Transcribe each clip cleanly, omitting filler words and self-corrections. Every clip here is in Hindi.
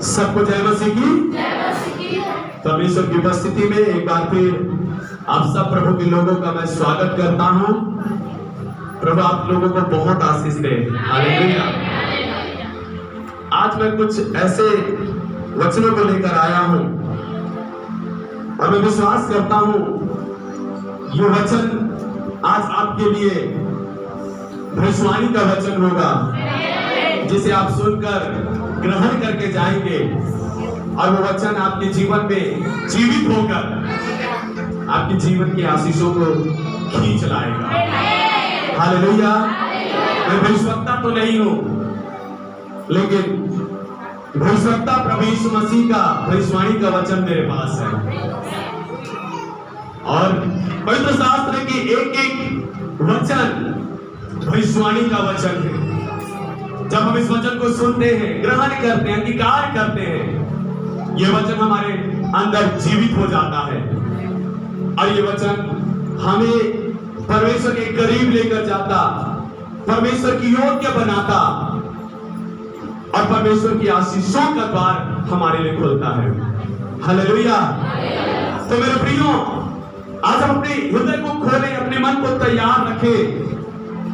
सबको जय मसीह की। परमेश्वर की उपस्थिति में एक बार फिर आप सब प्रभु के लोगों का मैं स्वागत करता हूं। प्रभु आप लोगों को बहुत आशीष दे। हालेलुया। आज मैं कुछ ऐसे वचनों को लेकर आया हूं और मैं विश्वास करता हूं ये वचन आज आपके लिए भविष्यवाणी का वचन होगा, जिसे आप सुनकर ग्रहण करके जाएंगे और वो वचन आपके जीवन में जीवित होकर आपके जीवन की आशीषों को खींच लाएगा। हालेलुया। मैं भविष्यवक्ता तो नहीं हूं, लेकिन भविष्यवक्ता प्रभु यीशु मसीह का भविष्यवाणी का वचन मेरे पास है और पवित्र शास्त्र के एक एक वचन भविष्यवाणी का वचन है। जब हम इस वचन को सुनते हैं, ग्रहण करते हैं, अंगीकार करते हैं, यह वचन हमारे अंदर जीवित हो जाता है और ये वचन हमें परमेश्वर के करीब लेकर जाता, परमेश्वर की योग्य बनाता और परमेश्वर की आशीषों का द्वार हमारे लिए खुलता है। हालेलुया। तो मेरे प्रियो, आज हम अपने हृदय को खोलें, अपने मन को तैयार रखें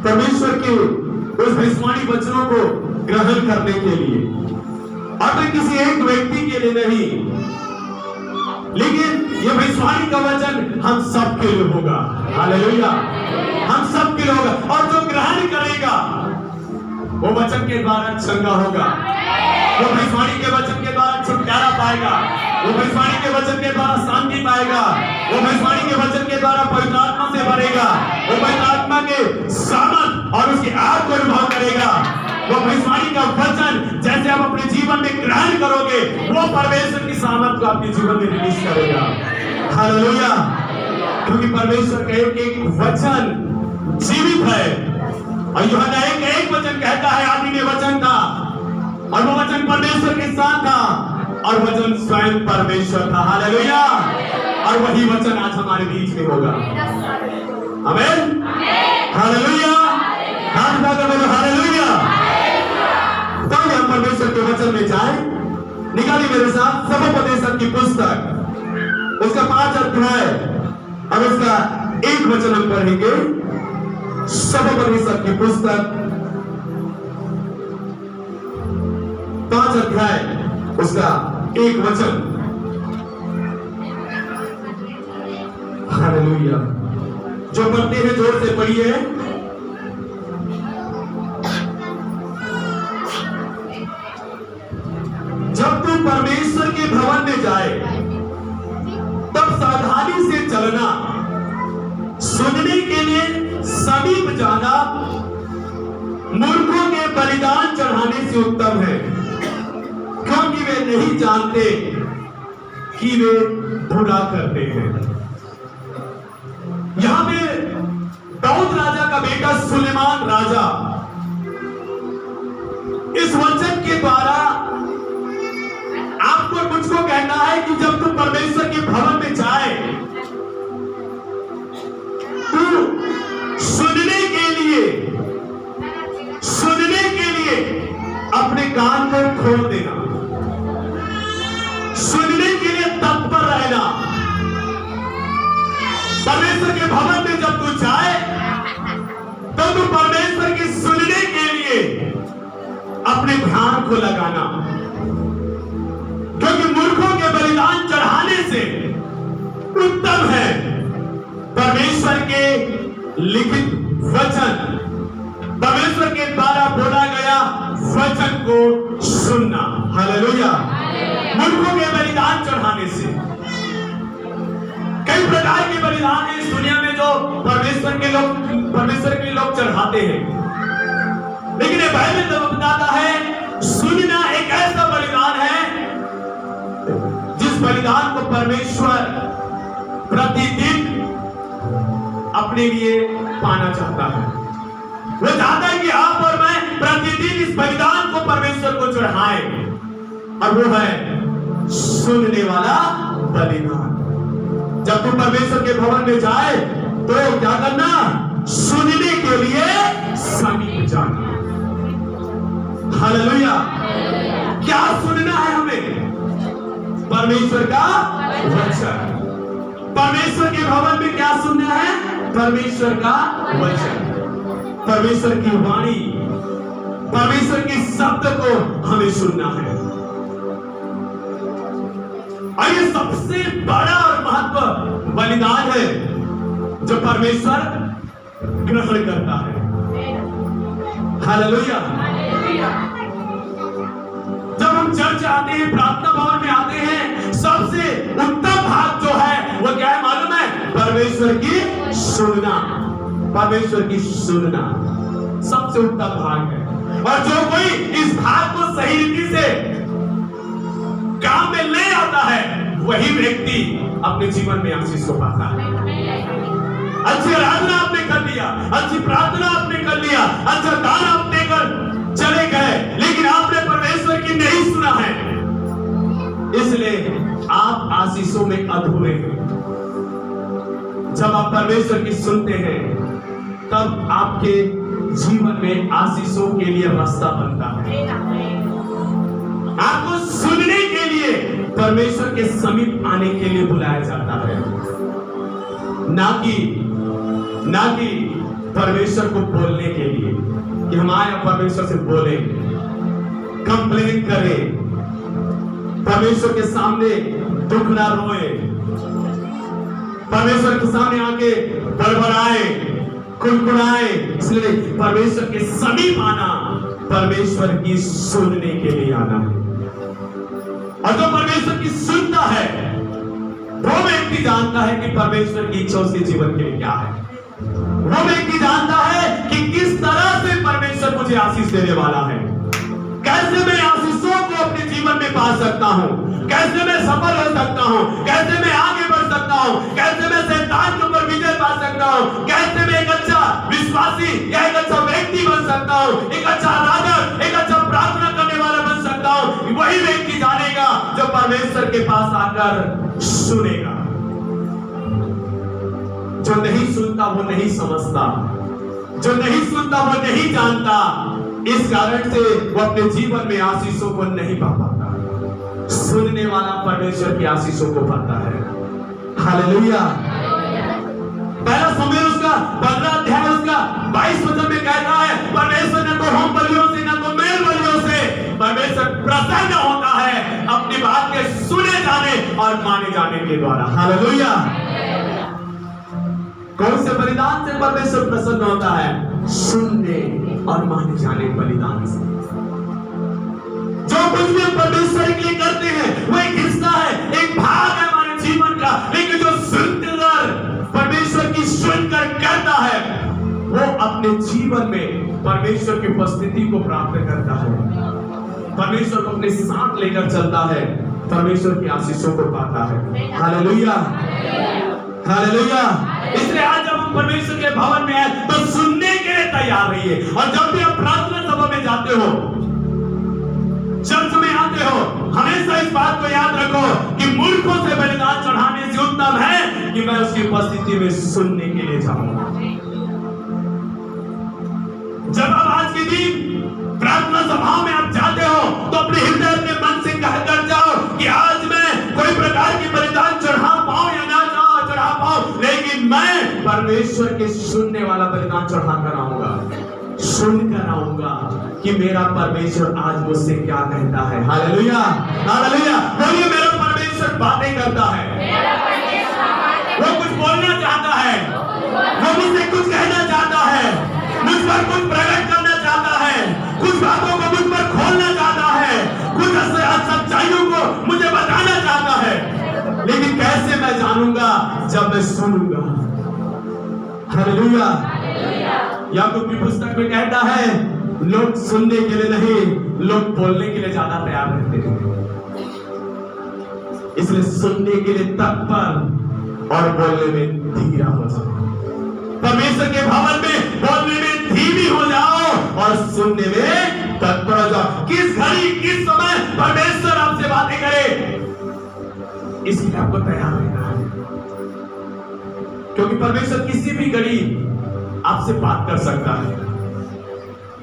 परमेश्वर के उस भविष्यवाणी वचनों को ग्रहण करने के लिए। और मैं किसी एक व्यक्ति के लिए नहीं, लेकिन यह भविष्यवाणी का वचन हम सब के लिए होगा। हालेलुया। हम सब के लिए होगा और जो ग्रहण करेगा वो वचन के द्वारा चंगा होगा, वो भविष्यवाणी के वचन के द्वारा छुटकारा पाएगा, वो भविष्यवाणी के वचन के द्वारा शांति पाएगा, वो भविष्यवाणी के वचन के द्वारा पवित्र आत्मा से भरेगा, वो पवित्र आत्मा के सामर्थ और उसकी आग को अनुभव करेगा। वो भविष्यवाणी का वचन जैसे आप अपने जीवन में ग्रहण करोगे, वो परमेश्वर की सामर्थ को आपके जीवन में रिलीज करेगा। हालेलुया। क्योंकि परमेश्वर का एक एक वचन जीवित है और यूहन्ना एक वचन कहता है, आदि में वचन था और वो वचन परमेश्वर के साथ था और वचन स्वयं परमेश्वर था। हालेलुया। और वही वचन आज हमारे बीच में होगा। आमीन। हालेलुया। हाथ उठाकर बोलो हालेलुया। तो हम परमेश्वर के वचन में जाएं। निकालिए मेरे साथ सबोपदेशक की पुस्तक, उसका 5 अध्याय और उसका 1 वचन हम पढ़ेंगे। सबोपदेशक की पुस्तक 5 अध्याय उसका 1 वचन। हालेलुया। जो पढ़ते हैं जोर से पढ़िए। जब तू परमेश्वर के भवन में जाए तब सावधानी से चलना, सुनने के लिए समीप जाना मूर्खों के बलिदान चढ़ाने से उत्तम है, क्योंकि वे नहीं जानते कि वे बुरा करते हैं। यहां पे दाऊद राजा का बेटा सुलेमान राजा इस वचन के द्वारा आपको मुझको कहना है कि जब तुम परमेश्वर के भवन में जाए तो सुनने के लिए अपने कान को खोल देना, सुनने के लिए तत्पर रहना। परमेश्वर के भवन में जब तू जाए तो तू परमेश्वर के सुनने के लिए अपने ध्यान को लगाना, क्योंकि मूर्खों के बलिदान चढ़ाने से उत्तम है परमेश्वर के लिखित वचन, परमेश्वर के द्वारा बोला गया वचन को सुनना। हालेलुया। मूर्खों के बलिदान चढ़ाने से कई प्रकार के बलिदान है इस दुनिया में जो परमेश्वर के लोग चढ़ाते हैं, लेकिन ये बाइबल तो बताता है सुनना एक ऐसा बलिदान है जिस बलिदान को परमेश्वर प्रतिदिन अपने लिए पाना चाहता है। वो चाहता है कि आप और मैं प्रतिदिन इस बलिदान को परमेश्वर को चढ़ाएं, और वो है सुनने वाला बलिदान। जब तुम परमेश्वर के भवन में जाए तो क्या करना? सुनने के लिए समीप जाना। हालेलुया। क्या सुनना है हमें? परमेश्वर का वचन। परमेश्वर के भवन में क्या सुनना है? परमेश्वर का वचन, परमेश्वर की वाणी, परमेश्वर के शब्द को हमें सुनना है। और ये सबसे बड़ा और महत्व बलिदान है जो परमेश्वर ग्रहण करता है। हालेलुया। जब हम चर्च आते हैं, प्रार्थना भवन में आते हैं, सबसे उत्तम भाग जो है वो क्या है मालूम है? परमेश्वर की सुनना, परमेश्वर की सुनना सबसे उत्तम भाग है। और जो कोई इस भाग को सही रीति से काम में ले आता है, वही व्यक्ति अपने जीवन में आशीष को पाता है। अच्छी आराधना आपने कर लिया, अच्छी प्रार्थना आपने कर लिया, अच्छा दान आप देकर चले गए, लेकिन आपने परमेश्वर की नहीं सुना है, इसलिए आप आशीषों में अधूरे हैं। जब आप परमेश्वर की सुनते हैं, तब आपके जीवन में आशीषों के लिए रास्ता बनता है। आपको सुनने के लिए परमेश्वर के समीप आने के लिए बुलाया जाता है, ना कि परमेश्वर को बोलने के लिए कि हम आए परमेश्वर से बोले, कंप्लेन करें, परमेश्वर के सामने दुख ना रोए, परमेश्वर के सामने आके बड़बड़ाए, कुड़कुड़ाए। इसलिए परमेश्वर के समीप आना, परमेश्वर की सुनने के लिए आना है। और जो परमेश्वर की सुनता है, वो व्यक्ति जानता है कि परमेश्वर की इच्छा उसके जीवन के लिए क्या है। वो व्यक्ति जानता है कि किस तरह से परमेश्वर मुझे आशीष देने वाला है, कैसे मैं आशीषों को अपने जीवन में पा सकता हूं, कैसे मैं सफल हो सकता हूं, कैसे मैं आगे बढ़ सकता हूं, कैसे मैं शैतान के ऊपर विजय पा सकता हूं, कैसे मैं एक अच्छा विश्वासी या एक अच्छा व्यक्ति बन सकता हूं, एक अच्छा राजक, एक अच्छा प्रार्थना करने वाला बन सकता हूं। वही व्यक्ति जानेगा जो परमेश्वर के पास आकर सुनेगा। जो नहीं सुनता वो नहीं समझता, जो नहीं सुनता वो नहीं जानता। इस कारण से वो अपने जीवन में आशीषों को नहीं पा पाता। सुनने वाला परमेश्वर की आशीषों को पाता है। हालेलुया। पहला समय उसका 15 अध्याय उसका 22 वचन में कहता है, परमेश्वर न तो होम बलियों से न तो मेल बलियों से परमेश्वर प्रसन्न होता है, अपनी बात के सुने जाने और माने जाने के द्वारा। हालेलुया। कौन से बलिदान से परमेश्वर प्रसन्न होता है? सुनने और माने जाने बलिदान से। जो कुछ भी हम परमेश्वर के लिए करते हैं वो एक हिस्सा है, एक भाग है हमारे जीवन का, लेकिन जो सुनकर परमेश्वर की सुनकर करता है, वो अपने जीवन में परमेश्वर की उपस्थिति को प्राप्त करता है, परमेश्वर को अपने साथ लेकर चलता है, परमेश्वर की आशीषों को पाता है। Hallelujah, hallelujah. इसलिए आज जब हम परमेश्वर के भवन में आए तो सुनने के लिए तैयार रहिए। और जब भी आप प्रार्थना सभा में जाते हो, चर्च में आते हो, हमेशा इस बात को याद रखो कि मूर्खों से बलिदान चढ़ाने से उत्तम है कि मैं उसकी उपस्थिति में सुनने के लिए जाऊंगा। जब आप आज के दिन प्रार्थना सभा में आप जाते हो तो अपने हृदय अपने मन से कहकर जाओ कि आज मैं कोई प्रकार की बलिदान चढ़ा पाऊं या ना चढ़ा पाऊं, लेकिन मैं परमेश्वर के सुनने वाला बलिदान चढ़ा कर आऊंगा, सुनकर आऊंगा कि मेरा परमेश्वर आज मुझसे क्या कहता है। Hallelujah, hallelujah. बोलिए, मेरा परमेश्वर बातें करता है, वो कुछ बोलना चाहता है, वो मुझसे कुछ कहना चाहता है, मुझ पर कुछ प्रकट करना चाहता है, कुछ बातों को मुझ पर खोलना चाहता है, कुछ सच्चाइयों को मुझे बताना चाहता है। लेकिन कैसे मैं जानूंगा? जब मैं सुनूंगा। हालेलुया। याकूब की पुस्तक में कहता है, लोग सुनने के लिए नहीं, लोग बोलने के लिए ज्यादा तैयार रहते हैं। इसलिए सुनने के लिए तत्पर और बोलने में धीरा हो जाओ। परमेश्वर के भवन में बोलने में धीमी हो जाओ और सुनने में तत्पर हो जाओ। किस घड़ी किस समय परमेश्वर आपसे बातें करे, इसलिए आपको तैयार रहना है, क्योंकि परमेश्वर किसी भी घड़ी आपसे बात कर सकता है।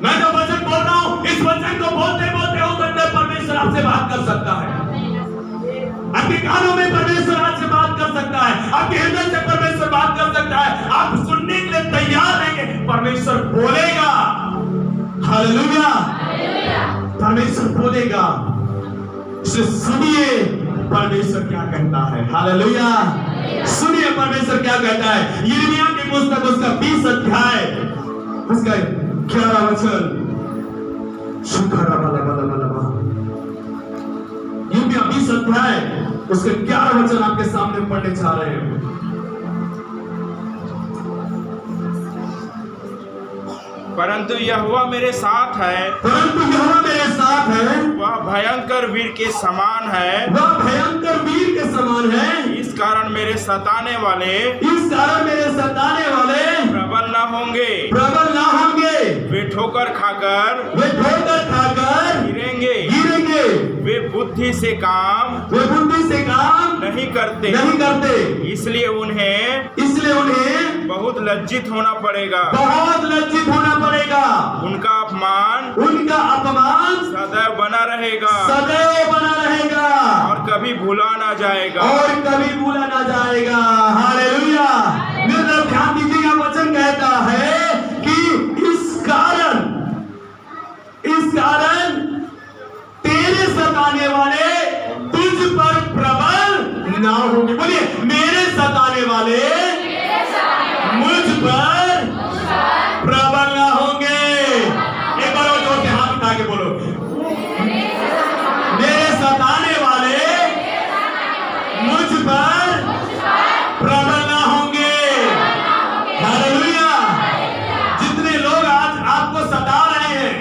मैं जो वचन बोल रहा हूं, इस वचन को बोलते बोलते हो सकता है परमेश्वर आपसे बात कर सकता है। आपके कानों में परमेश्वर आज से बात कर सकता है, आपके हृदय से परमेश्वर बात कर सकता है। आप सुनने के लिए तैयार रहेंगे, परमेश्वर बोलेगा। हालेलुया, परमेश्वर बोलेगा। सुनिए परमेश्वर क्या कहता है। हालेलुया, सुनिए परमेश्वर क्या कहता है। यिर्मयाह की पुस्तक उसका 20 अध्याय उसका 11 वचन। यिर्मयाह 20 अध्याय उसके 11 वचन आपके सामने पढ़ने जा रहे हैं। परंतु यहोवा मेरे साथ है, परंतु यहोवा मेरे साथ है, वह भयंकर वीर के समान है, वह भयंकर वीर के समान है। इस कारण मेरे सताने वाले प्रबल न होंगे, वे ठोकर खाकर गिरेंगे। वे बुद्धि से काम नहीं करते, इसलिए उन्हें बहुत लज्जित होना पड़ेगा। उनका अपमान सदैव बना रहेगा और कभी भूला ना जाएगा। हालेलुया, मेरा ध्यान दीजिएगा। वचन कहता है कि इस कारण तेरे सताने वाले तुझ पर प्रबल ना होंगे। बोलिए, मेरे सताने वाले मुझ पर प्रबल ना होंगे। एक बार और जोर से हाथ उठा के बोलो, मेरे सताने वाले मुझ पर प्रबल ना होंगे। हालेलुया, जितने लोग आज आपको सता रहे हैं,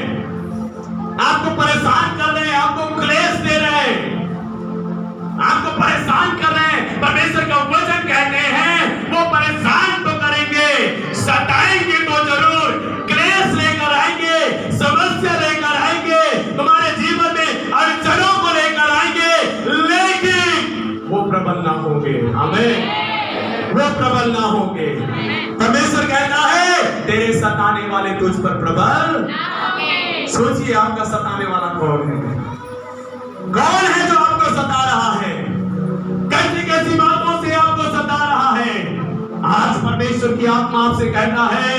आपको परेशान कर रहे हैं, आपको क्लेश दे रहे हैं, आपको परेशान कर रहे हैं, परमेश्वर का वचन कहते हैं वो परेशान तो करेंगे, सताएंगे तो जरूर, क्लेश लेकर आएंगे, समस्या लेकर आएंगे, तुम्हारे जीवन में अड़चनों को लेकर आएंगे, लेकिन वो प्रबल ना होंगे। आमीन, वो प्रबल ना होंगे। परमेश्वर कहता है तेरे सताने वाले तुझ पर प्रबल। सोचिए, आपका सताने वाला कौन है? कौन है जो आपको सता रहा है? कैसी कैसी बातों से आपको सता रहा है? आज परमेश्वर की आत्मा आपसे कहता है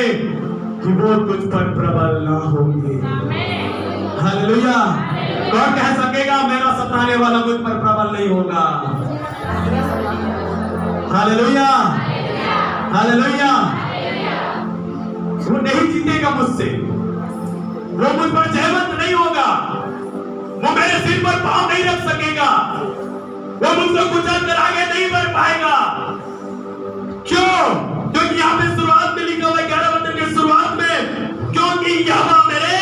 कि वो तुझ पर प्रबल ना होंगे। हालेलुया, कौन कह सकेगा मेरा सताने वाला मुझ पर प्रबल नहीं होगा? हालेलुया, हालेलुया, वो नहीं जीतेगा मुझसे, वो मुझ पर जयवंत नहीं होगा, वो मेरे सिर पर पांव नहीं रख सकेगा, वो मुझको कुचल कर आगे नहीं बढ़ पाएगा। क्यों? क्योंकि यहाँ पे शुरुआत में लिखा हुआ है, 11 वचन की शुरुआत में, क्योंकि यहोवा मेरे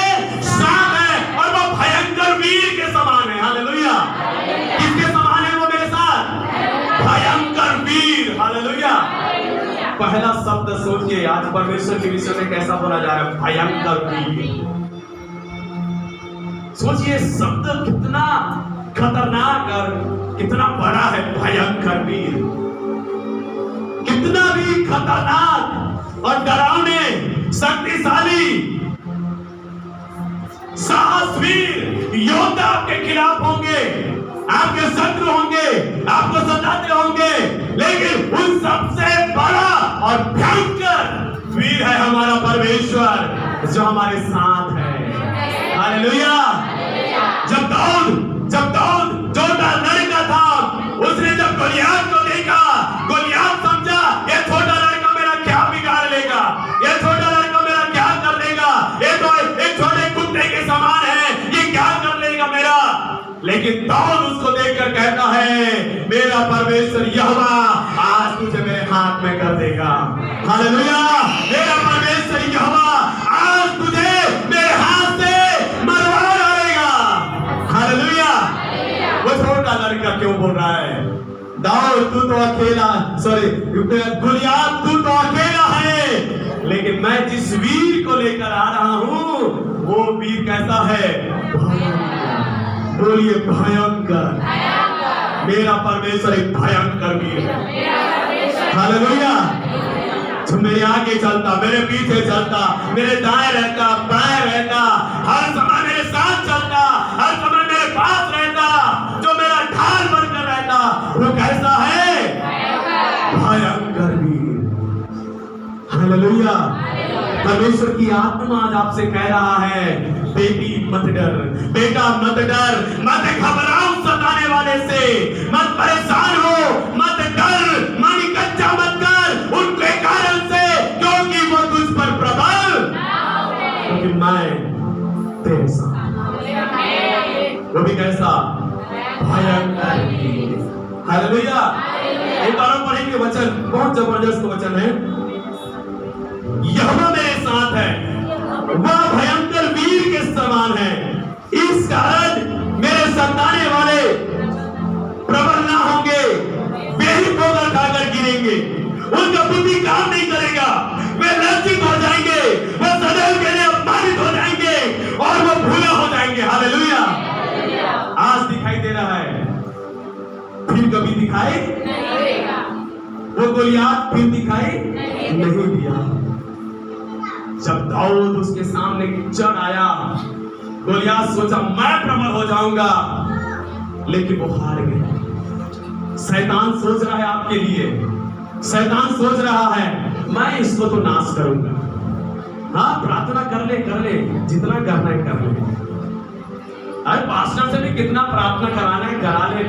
साथ है और वो भयंकर वीर के समान है। हालेलुया, किसके समान है वो मेरे साथ? भयंकर वीर। हालेलुया, पहला शब्द सोचिए, आज परमेश्वर के विषय में कैसा बोला जा रहा है? भयंकर वीर। सोचिए, शब्द कितना खतरनाक और कितना बड़ा है। भयंकर वीर, कितना भी खतरनाक और डरावने, शक्तिशाली, साहसवीर योद्धा आपके खिलाफ होंगे, आपके शत्रु होंगे, आपको सताते होंगे, लेकिन उन सबसे बड़ा और भयंकर वीर है हमारा परमेश्वर जो हमारे साथ है। हालेलुया, जब दाऊद जोरदार लड़का था, उसने जब गोलियात को देखा, गोलियात समझा ये छोटा लड़का मेरा क्या बिगाड़ लेगा, ये छोटा लड़का मेरा क्या कर देगा, ये तो एक छोटे कुत्ते के समान है, ये क्या कर लेगा मेरा। लेकिन दाऊद उसको देखकर कहता है मेरा परमेश्वर यहोवा आज तुझे मेरे हाथ में कर देगा। हालेलुया, मेरा परमेश्वर यहोवा आज तुझे मेरे हाथ से मरवा डालेगा। हालेलुया, वो छोटा लड़का क्यों बोल रहा है? दाऊद तू तो अकेला, गोलियात तू तो अकेला है, लेकिन मैं जिस वीर को लेकर आ रहा हूं वो वीर कैसा है? बोलिए भयंकर। मेरा परमेश्वर एक भयंकर वीर है। हालेलुया, जो मेरे आगे चलता, मेरे पीछे चलता, मेरे दाएं रहता, बाएं रहता, हर समय मेरे साथ चलता, हर समय मेरे पास रहता, जो मेरा ढाल बनकर रहता, हालेलुया। परमेश्वर की आत्मा आज आपसे कह रहा है, बेटी मत डर, बेटा मत डर, मत घबराओ सताने वाले से, मत परेशान हो, मत डर, मानी कच्चा मत कर उनके कारण से, क्योंकि वो तुझ पर प्रबल, क्योंकि मैं तेरे साथ। वो भी कैसा? भयंकर। हालेलुया। एक बार और पढ़ेंगे वचन, बहुत जबरदस्त वचन है। यहोवा मेरे साथ है, वह भयंकर वीर के समान है, इस कारण मेरे सताने वाले प्रबल ना होंगे, वे ही ठोकर खाकर गिरेंगे, उनका बुद्धि काम नहीं करेगा, वे लज्जित हो जाएंगे, वे सदैव के लिए अपमानित हो जाएंगे और वो भूले हो जाएंगे। हालेलुया। आज दिखाई दे रहा है, फिर कभी दिखाई नहीं देगा। वो गोलियात फिर दिखाई नहीं दिया। जब दाऊद उसके सामने चढ़ आया, गोलियात सोचा मैं प्रबल हो जाऊंगा, लेकिन वो हार गया। शैतान सोच रहा है आपके लिए, शैतान सोच रहा है मैं इसको तो नाश करूंगा। हाँ, प्रार्थना कर ले, जितना करना है कर ले। अरे पास्टर से भी कितना प्रार्थना कराना है करा ले।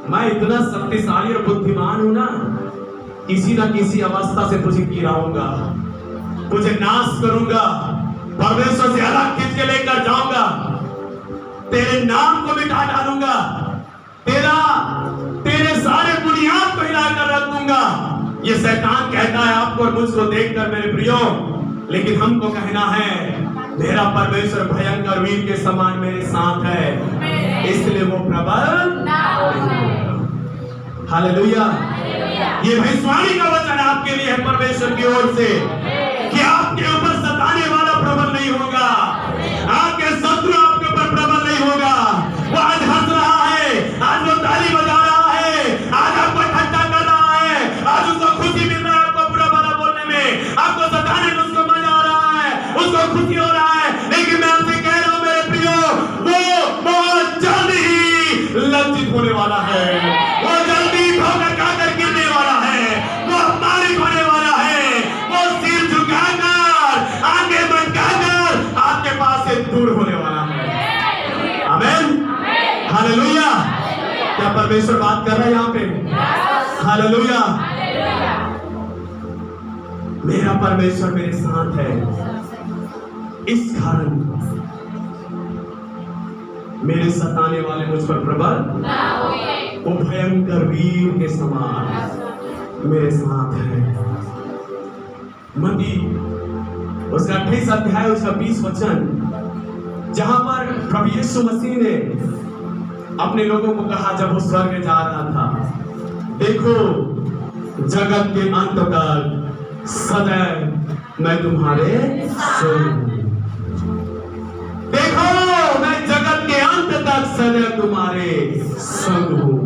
मैं इतना शक्तिशाली और बुद्धिमान हूं ना, किसी ना किसी अवस्था से तुझे गिराऊंगा, तुझे नाश करूंगा, परमेश्वर से अलग खींच के लेकर जाऊंगा, तेरे नाम को मिटा डालूंगा, तेरे सारे बुनियाद को हिलाकर रख दूंगा। ये शैतान कहता है आपको और मुझको देखकर मेरे प्रियो, लेकिन हमको कहना है मेरा परमेश्वर भयंकर वीर के समान मेरे साथ है, इसलिए वो प्रबल ना होगा। हालेलुया। ये भविष्यवाणी का वचन आपके लिए है परमेश्वर की ओर से कि आपके ऊपर सताने वाला प्रबल नहीं होगा, आपके शत्रु आपके ऊपर प्रबल नहीं होगा। वो आज हंस रहा है, आज वो ताली बजा रहा है, आज आपको ठट्टा कर रहा है, आज उसको खुशी मिल रहा है आपको बुरा भला बोलने में, आपको सताने में उसको मजा आ रहा है, उसको खुशी हो रहा है। लेकिन मैं आपसे कह रहा हूं मेरे प्रियो, वो बहुत जल्दी ही लज्जित होने वाला है, वो जल्दी ठोकर खाकर गिरने वाला है, वो अपमानित होने वाला है, वो सिर झुकाकर आगे बढ़कर आपके पास से दूर होने वाला है। आमीन। हालेलुया। क्या परमेश्वर बात कर रहा है यहाँ पे? हालेलुया। मेरा परमेश्वर मेरे साथ है, इस कारण मेरे सताने वाले मुझ पर प्रबल ना होंगे, वो भयंकर वीर के समान मेरे साथ है। मत्ती उसका 28 अध्याय उसका 20 वचन, जहां पर प्रभु यीशु मसीह ने अपने लोगों को कहा जब वो स्वर्ग जा रहा था, देखो जगत के अंत तक सदैव मैं तुम्हारे संग हूं। देखो मैं जगत के अंत तक सदैव तुम्हारे संग हूं।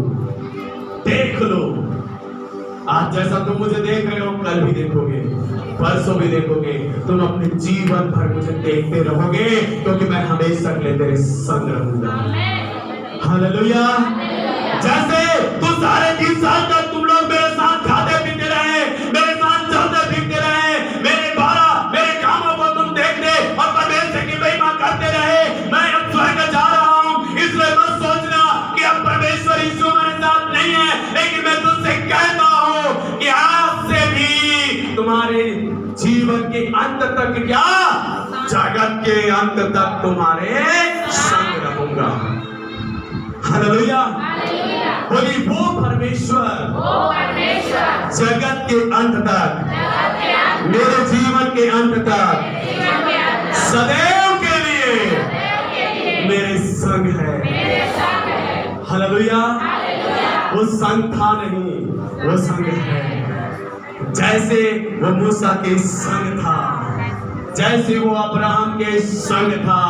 देख लो, आज जैसा तुम मुझे देख रहे हो कल भी देखोगे, परसों भी देखोगे, तुम अपने जीवन भर मुझे देखते रहोगे, क्योंकि मैं हमेशा के लिए तेरे संग रहूंगा। हालेलुया। जैसे तू सारे 3 साल तक तुम लोग मेरे साथ खाते पीते रहे, मेरे साथ चलते फिरते रहे, मेरे द्वारा मेरे कामों को तुम देखते और परमेश्वर की महिमा करते रहे। मैं अब स्वर्ग जा रहा हूं, इसलिए मत सोचना कि अब परमेश्वर यीशु मेरे साथ नहीं है, लेकिन मैं तुझसे कहता हूं कि आज से भी तुम्हारे जीवन के अंत तक, क्या जगत के अंत तक तुम्हारे संग रहूंगा। हालेलुया। बोली वो परमेश्वर जगत के अंत तक, मेरे जीवन के अंत तक, सदैव के लिए मेरे संग है। हालेलुया। वो संग था नहीं, वो संग है। जैसे वो मूसा के संग था, जैसे वो अब्राहम के संग था,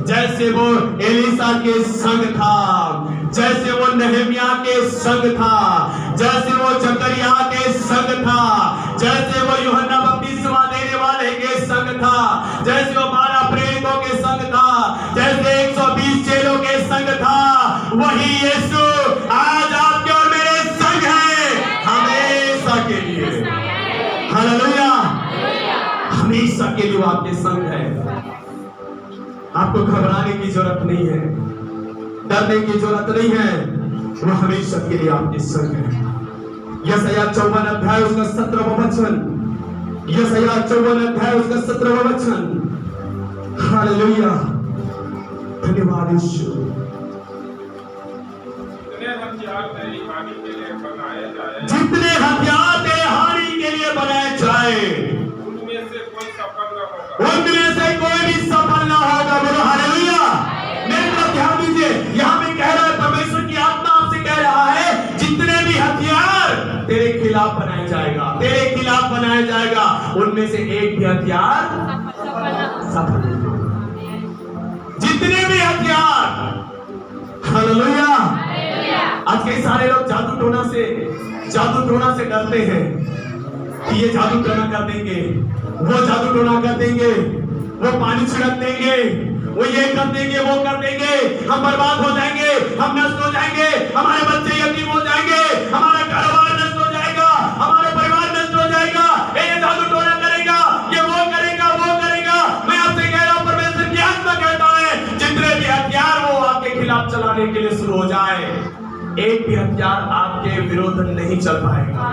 जैसे वो एलीसा के संग था, जैसे वो नहम्याह के संग था, जैसे वो जकरिया के संग था, जैसे वो यूहन्ना बपतिस्मा देने वाले के संग था, जैसे वो 12 प्रेरितों के संग था, जैसे 120 चेलों के संग था, वही यीशु आज आपके और मेरे संग है हमेशा के लिए। हालेलुया। के लिए वो आपके संग है। आपको घबराने की जरूरत नहीं है, डरने की जरूरत नहीं है, वो हमेशा के लिए आपके संग है। यशायाह 54 अध्याय उसका 17वां वचन, यशायाह 54 अध्याय उसका 17वां वचन। हालेलुया, धन्यवाद यीशु। जितने हथियार तेरी हानि के लिए बनाए जाए, उनमें से कोई सफल न होगा, उनमें से कोई भी सफल ना होगा। बोलो हालेलुया। मेरे तरफ ध्यान दीजिए, यहाँ पे कह रहा है, परमेश्वर की आत्मा आपसे कह रहा है, जितने भी हथियार तेरे खिलाफ बनाया जाएगा, तेरे खिलाफ बनाया जाएगा, उनमें से एक भी हथियार सफल नहीं होगा। जितने भी हथियार, हालेलुया। आज कई सारे लोग जादू टोना से डरते हैं कि ये जादू टोना कर देंगे, वो जादू टोना कर देंगे, वो पानी छिड़क देंगे, वो ये कर देंगे, वो कर देंगे, हम बर्बाद हो जाएंगे, हम नष्ट हो जाएंगे, हमारे बच्चे यतीम हो जाएंगे, हमारा कारोबार नष्ट हो जाएगा, हमारा परिवार नष्ट हो जाएगा, ये जादू टोना करेगा, ये वो करेगा, वो करेगा। मैं आपसे कह रहा हूं, परमेश्वर की आत्मा कहता है, जितने भी हथियार वो आपके खिलाफ चलाने के लिए शुरू हो जाए, एक भी हथियार आपके विरोध नहीं चल पाएगा,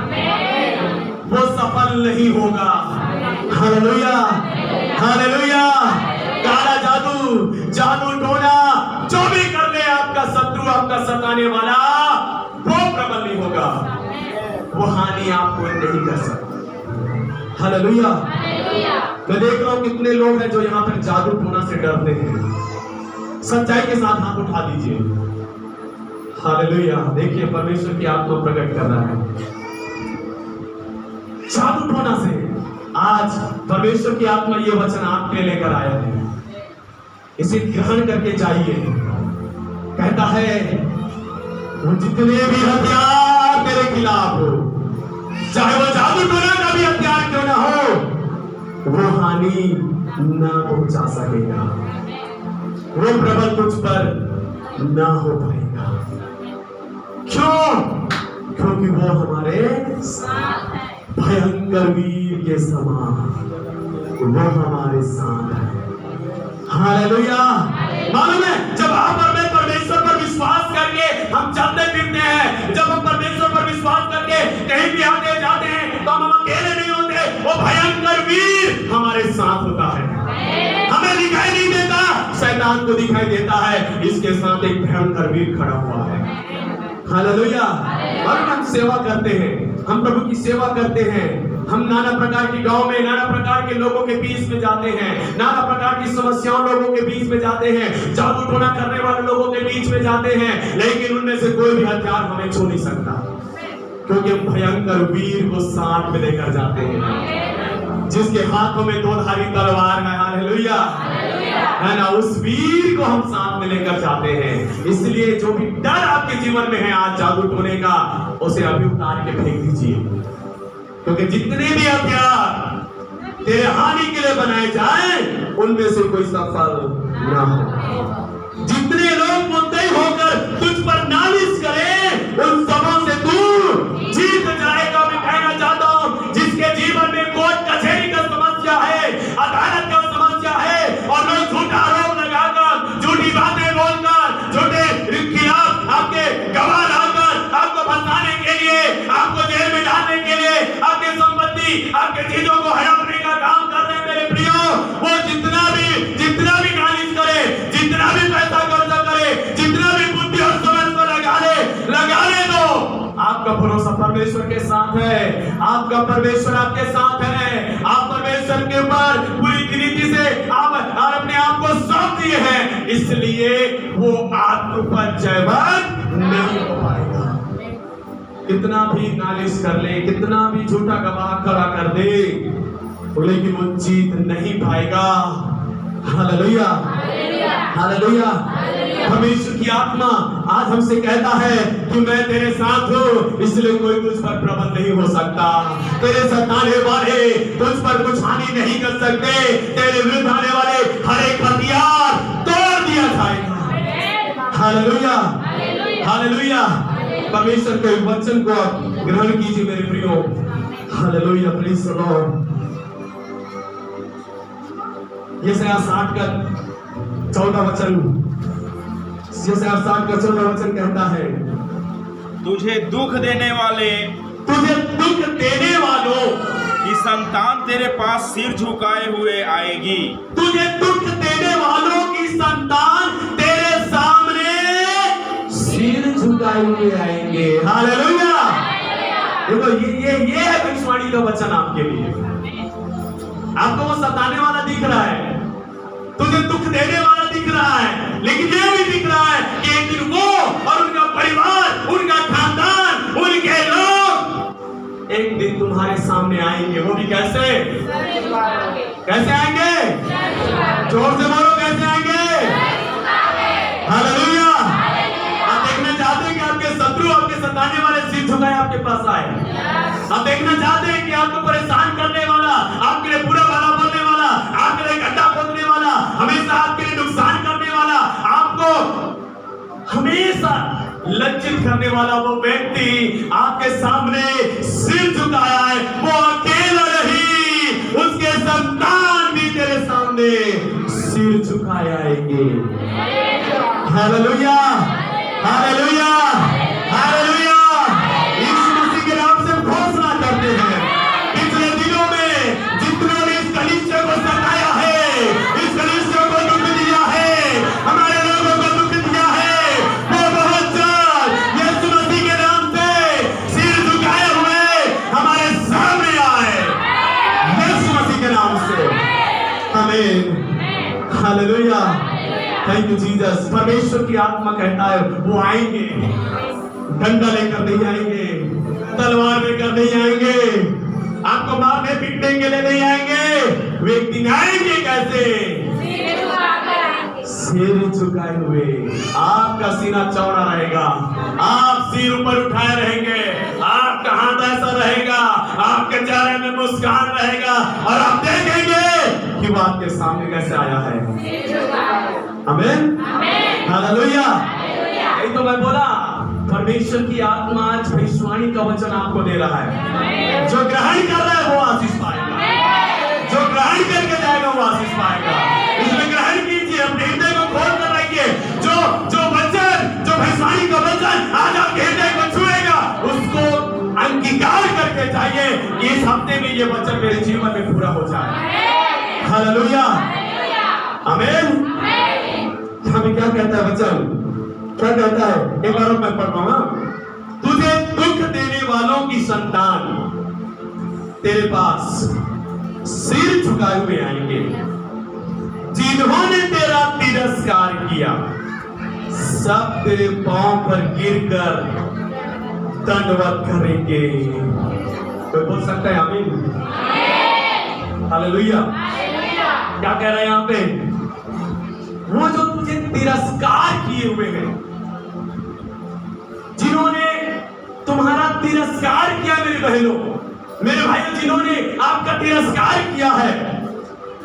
वो सफल नहीं होगा। Hallelujah, hallelujah. काला जादू टोना जो भी कर ले आपका शत्रु, आपका सताने वाला, वो प्रबल नहीं होगा, वो हानि आपको नहीं कर सकता। हालेलुया। मैं देख रहा हूं कितने लोग हैं जो यहाँ पर जादू टोना से डरते हैं। सच्चाई के साथ हाथ उठा दीजिए। हालेलुया। देखिए, परमेश्वर की आत्मा प्रकट कर रहा है। जादू टोना से आज परमेश्वर की आत्मा ये वचन आपके लेकर आया है, इसे ग्रहण करके जाइए। कहता है, वो जितने भी हथियार तेरे खिलाफ हो, चाहे वो जादू टोना का भी हथियार क्यों ना हो, वो हानि ना पहुंचा सकेगा, वो प्रबल तुझ पर ना हो पाएगा। क्यों? क्योंकि वो हमारे भयंकर वीर के समान, वो हमारे साथ है। हालेलुया। मालूम है, जब आप परमेश्वर पर विश्वास करके हम चलते फिरते हैं, जब हम परमेश्वर पर विश्वास करके कहीं भी आते जाते हैं, तो हम अकेले नहीं होते, वो भयंकर वीर हमारे साथ होता है। हमें दिखाई नहीं देता, शैतान को दिखाई देता है, इसके साथ एक भयंकर वीर खड़ा हुआ है। हालेलुया। और हम सेवा करते हैं, हम प्रभु की सेवा करते हैं, हम नाना प्रकार के गांव में, नाना प्रकार के लोगों के बीच में जाते हैं, नाना प्रकार की समस्याओं लोगों के बीच में जाते हैं, जादू टोना करने वाले लोगों के बीच में जाते हैं, लेकिन उनमें से कोई भी हथियार हमें छू नहीं सकता, क्योंकि हम भयंकर वीर को साथ में लेकर जाते हैं, जिसके हाथों में दो धारी तलवार है। हालेलुया, है ना, उस वीर को हम साथ में लेकर जाते हैं। इसलिए जो भी डर आपके जीवन में है आज जादू टोने का, उसे अभी उतार के फेंक दीजिए, क्योंकि जितने भी हथियार तेरे हानि के लिए बनाए जाए, उनमें से कोई सफल ना हो। जितने लोग मुद्दई होकर तुझ पर नालिश करें, उन सबों से तू जीत जाएगा। मैं कहना चाहता हूं, जिसके जीवन में कोर्ट कचहरी का समस्या है, अदालत का समस्या है, और लोग झूठा आरोप लगाकर, झूठी बातें बोलकर, झूठे खिलाफ आपके गवाह लाकर आपको फंसाने के लिए, आपको जेल में डालने के लिए, आपके संपत्ति, आपके चीजों को हड़पने का काम कर रहे हैं, मेरे प्रियो, वो जितना भी नालिश करे, जितना भी पैसा खर्चा करे, जितना भी बुद्धि और समझ को लगाने दो, आपका भरोसा परमेश्वर के साथ है, आपका परमेश्वर आपके साथ है। आप परमेश्वर के ऊपर पूरी रीति से आप अपने आप को सौंप दिए हैं, इसलिए वो आपके ऊपर जयवान नहीं हो पाएगा। कितना भी नालिश कर ले, कितना भी झूठा गवाह खड़ा कर दे, लेकिन वो जीत नहीं पाएगा। Hallelujah, hallelujah. परमेश्वर की आत्मा आज हमसे कहता है कि मैं तेरे साथ हूँ, इसलिए कोई तुझ पर प्रबल नहीं हो सकता। तेरे सताने वाले तुझ पर कुछ हानि नहीं कर सकते। तेरे विरुद्ध आने वाले हर एक हथियार तोड़ दिया जाएगा। Hallelujah, hallelujah. परमेश्वर के वचन को ग्रहण कीजिए मेरे प्रियो। Hallelujah, praise the Lord. यशायाह 60 का 14 वचन, यशायाह 60 का 14 वचन कहता है, तुझे दुख देने वालों की संतान तेरे पास सिर झुकाए हुए आएगी। तुझे दुख देने वालों की संतान तेरे सामने सिर झुकाए हुए आएंगे। हालेलुया। देखो ये है भविष्यवाणी का वचन आपके लिए। आपको वो सताने वाला दिख रहा है, तुझे दुख देने वाला दिख रहा है, लेकिन ये भी दिख रहा है कि एक दिन वो और उनका परिवार, उनका खानदान, उनके लोग एक दिन तुम्हारे सामने आएंगे। वो भी कैसे आएंगे? जोर से बोलो, कैसे आएंगे? हालेलुया। आप देखना चाहते हैं कि आपके शत्रु, आपके सताने वाले सिर झुकाए आपके पास आए? आप देखना चाहते हैं कि आपको परेशान करने वाला, आपके लिए बुरा भला बोलने वाला, आपके लिए गड्ढा खोदने वाला, हमेशा आपके लिए नुकसान करने वाला, आपको हमेशा लज्जित करने वाला वो व्यक्ति आपके सामने सिर झुकाया है, वो अकेला नहीं, उसके संतान भी तेरे सामने सिर झुकाए आएंगे। हालेलुया, हालेलुया, हालेलुया। यीशु मसीह के नाम से घोषणा करते हैं, पिछले दिनों में जितनों ने इस कलीसिया को सताया है, इस कलीसिया को दुख दिया है, हमारे लोगों को दुख दिया है, वो बहुत जल्द यीशु मसीह के नाम से सिर झुकाए हुए हमारे सामने आए, यीशु मसीह के नाम से। आमीन, हालेलुया। Thank you Jesus. परमेश्वर की आत्मा कहता है वो आएंगे, डंडा लेकर नहीं आएंगे, तलवार लेकर नहीं आएंगे, आपको मारने पीटने के लिए नहीं आएंगे। वे एक दिन आएंगे कैसे? सिर झुकाए हुए। आपका सीना चौड़ा रहेगा, आप सिर ऊपर उठाए रहेंगे, आपका हाथ ऐसा रहेगा, आपके चेहरे में मुस्कान रहेगा, और आप देखेंगे कि वो आपके सामने कैसे आया है। आमीन, हालेलुया। यही तो मैं बोला, परमेश्वर की आत्मा आज भविष्यवाणी का वचन आपको दे रहा है। जो ग्रहण कर रहा है वो आशीष पाएगा, जो ग्रहण करके जाएगा वो आशीष पाएगा। इसमें ग्रहण कीजिए, अपने हृदय को खोल कर रखिए। जो वचन, जो भविष्यवाणी का वचन आज आपके हृदय को छुएगा, उसको अंगीकार करके जाइए कि इस हफ्ते में ये वचन मेरे जीवन में पूरा हो जाए। हालेलुया, आमीन। हमें क्या कहता है वचन? क्या कहता है? एक बार मैं पढ़ पाऊंगा। तुझे दुख देने वालों की संतान तेरे पास सिर झुकाए हुए आएंगे, जिन्होंने तेरा तिरस्कार किया, सब तेरे पांव पर गिरकर दंडवत करेंगे। कोई बोल सकता है आमीन? हालेलुया। क्या कह रहा है यहाँ पे? वो जो तुझे तिरस्कार किए हुए हैं, जिन्होंने तुम्हारा तिरस्कार किया, मेरे बहनों, मेरे भाइयों, जिन्होंने आपका तिरस्कार किया है,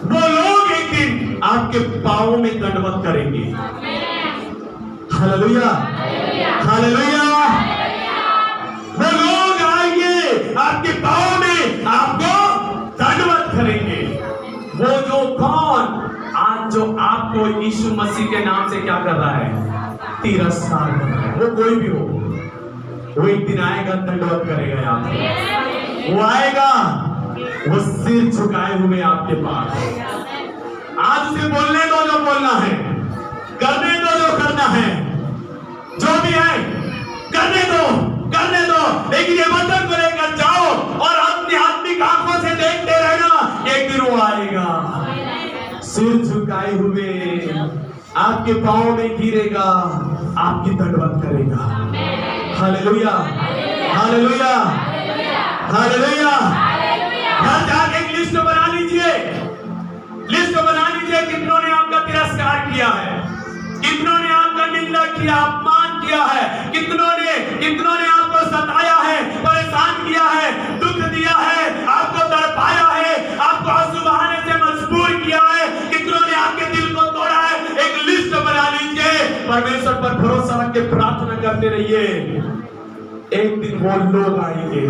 वो लोग एक दिन आपके पांवों में दंडवत करेंगे। Hallelujah, hallelujah. वो लोग आएंगे आपके पांवों में, आपको दंडवत करेंगे। वो जो कौन आज जो आपको यीशु मसीह के नाम से क्या कर रहा है? तिरस्कार कर रहा है। वो कोई भी हो, वो एक दिन आएगा, दंडवत करेगा आपको। वो आएगा, वो सिर झुकाए हुए आपके पास। आज उसे बोलने दो जो बोलना है, करने दो जो करना है, जो भी है करने दो, करने दो, लेकिन ये वचन को लेकर जाओ और अपनी आत्मिक आंखों से देखते रहना, एक दिन वो आएगा, सिर झुकाए हुए आपके पांव में गिरेगा, आपकी दंडवत करेगा। हालेलुया, हालेलुया, हालेलुया। घर जाके एक लिस्ट बना लीजिए, लिस्ट बना लीजिए कितनों ने आपका तिरस्कार किया है, कितनों ने आपका निंदा किया, अपमान किया है, कितनों ने आपको सताया है, परेशान किया है, दुख दिया है, आपको तड़पाया है, आपको आंसू बहाने से मजबूर किया है, कितनों ने आपके दिल को तोड़ा है। एक लिस्ट बना लीजिए, परमेश्वर पर भरोसा रख के प्रार्थना करते रहिए। एक दिन वो लोग आएंगे,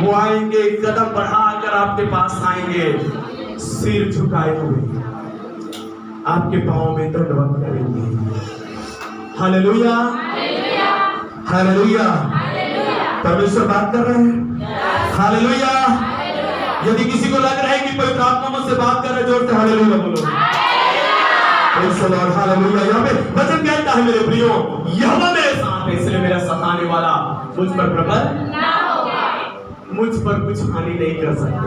वो आएंगे, कदम बढ़ाकर आपके पास आएंगे, सिर झुकाए हुए आपके पांव में दंडवत करेंगे। Hallelujah, hallelujah. परमेश्वर बात कर रहे हैं। हालेलुया। यदि किसी को लग रहा है कि पवित्र आत्मा मुझसे बात कर रहा है, जोर से हालेलुया बोलो। हालेलुया। यहाँ पे वचन कहता है मेरे प्रियो, यहोवा मेरे साथ है, इसलिए मेरा सताने वाला मुझ पर प्रबल ना होगा, मुझ पर कुछ हानि नहीं कर सकता।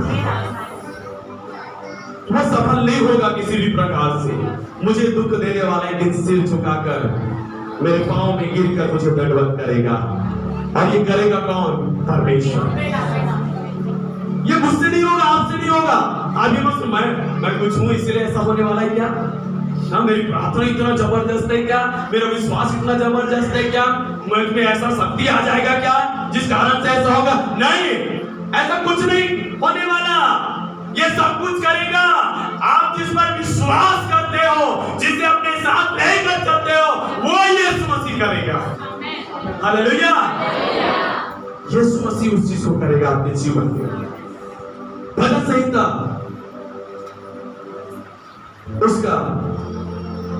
वह सफल नहीं होगा किसी भी प्रकार से। मुझे दुख देने वाला एक दिन सिर झुकाकर मेरे पांव में गिरकर मुझे दंडवत करेगा। और ये करेगा कौन? परमेश्वर। ये मुझसे नहीं होगा, आपसे नहीं होगा। अभी मैं कुछ हूं इसलिए ऐसा होने वाला है क्या? ना मेरी प्रार्थना इतना जबरदस्त है क्या? मेरा विश्वास इतना जबरदस्त है क्या? मुझ में ऐसा शक्ति आ जाएगा क्या जिस कारण से ऐसा होगा? नहीं, ऐसा कुछ नहीं होने वाला। ये सब कुछ करेगा आप जिस पर विश्वास करते हो, जिसे अपने साथ लेकर चलते हो, वो यीशु मसीह करेगा। हालेलुया। यीशु मसीह उस चीज को करेगा आपके जीवन में। भजन संहिता उसका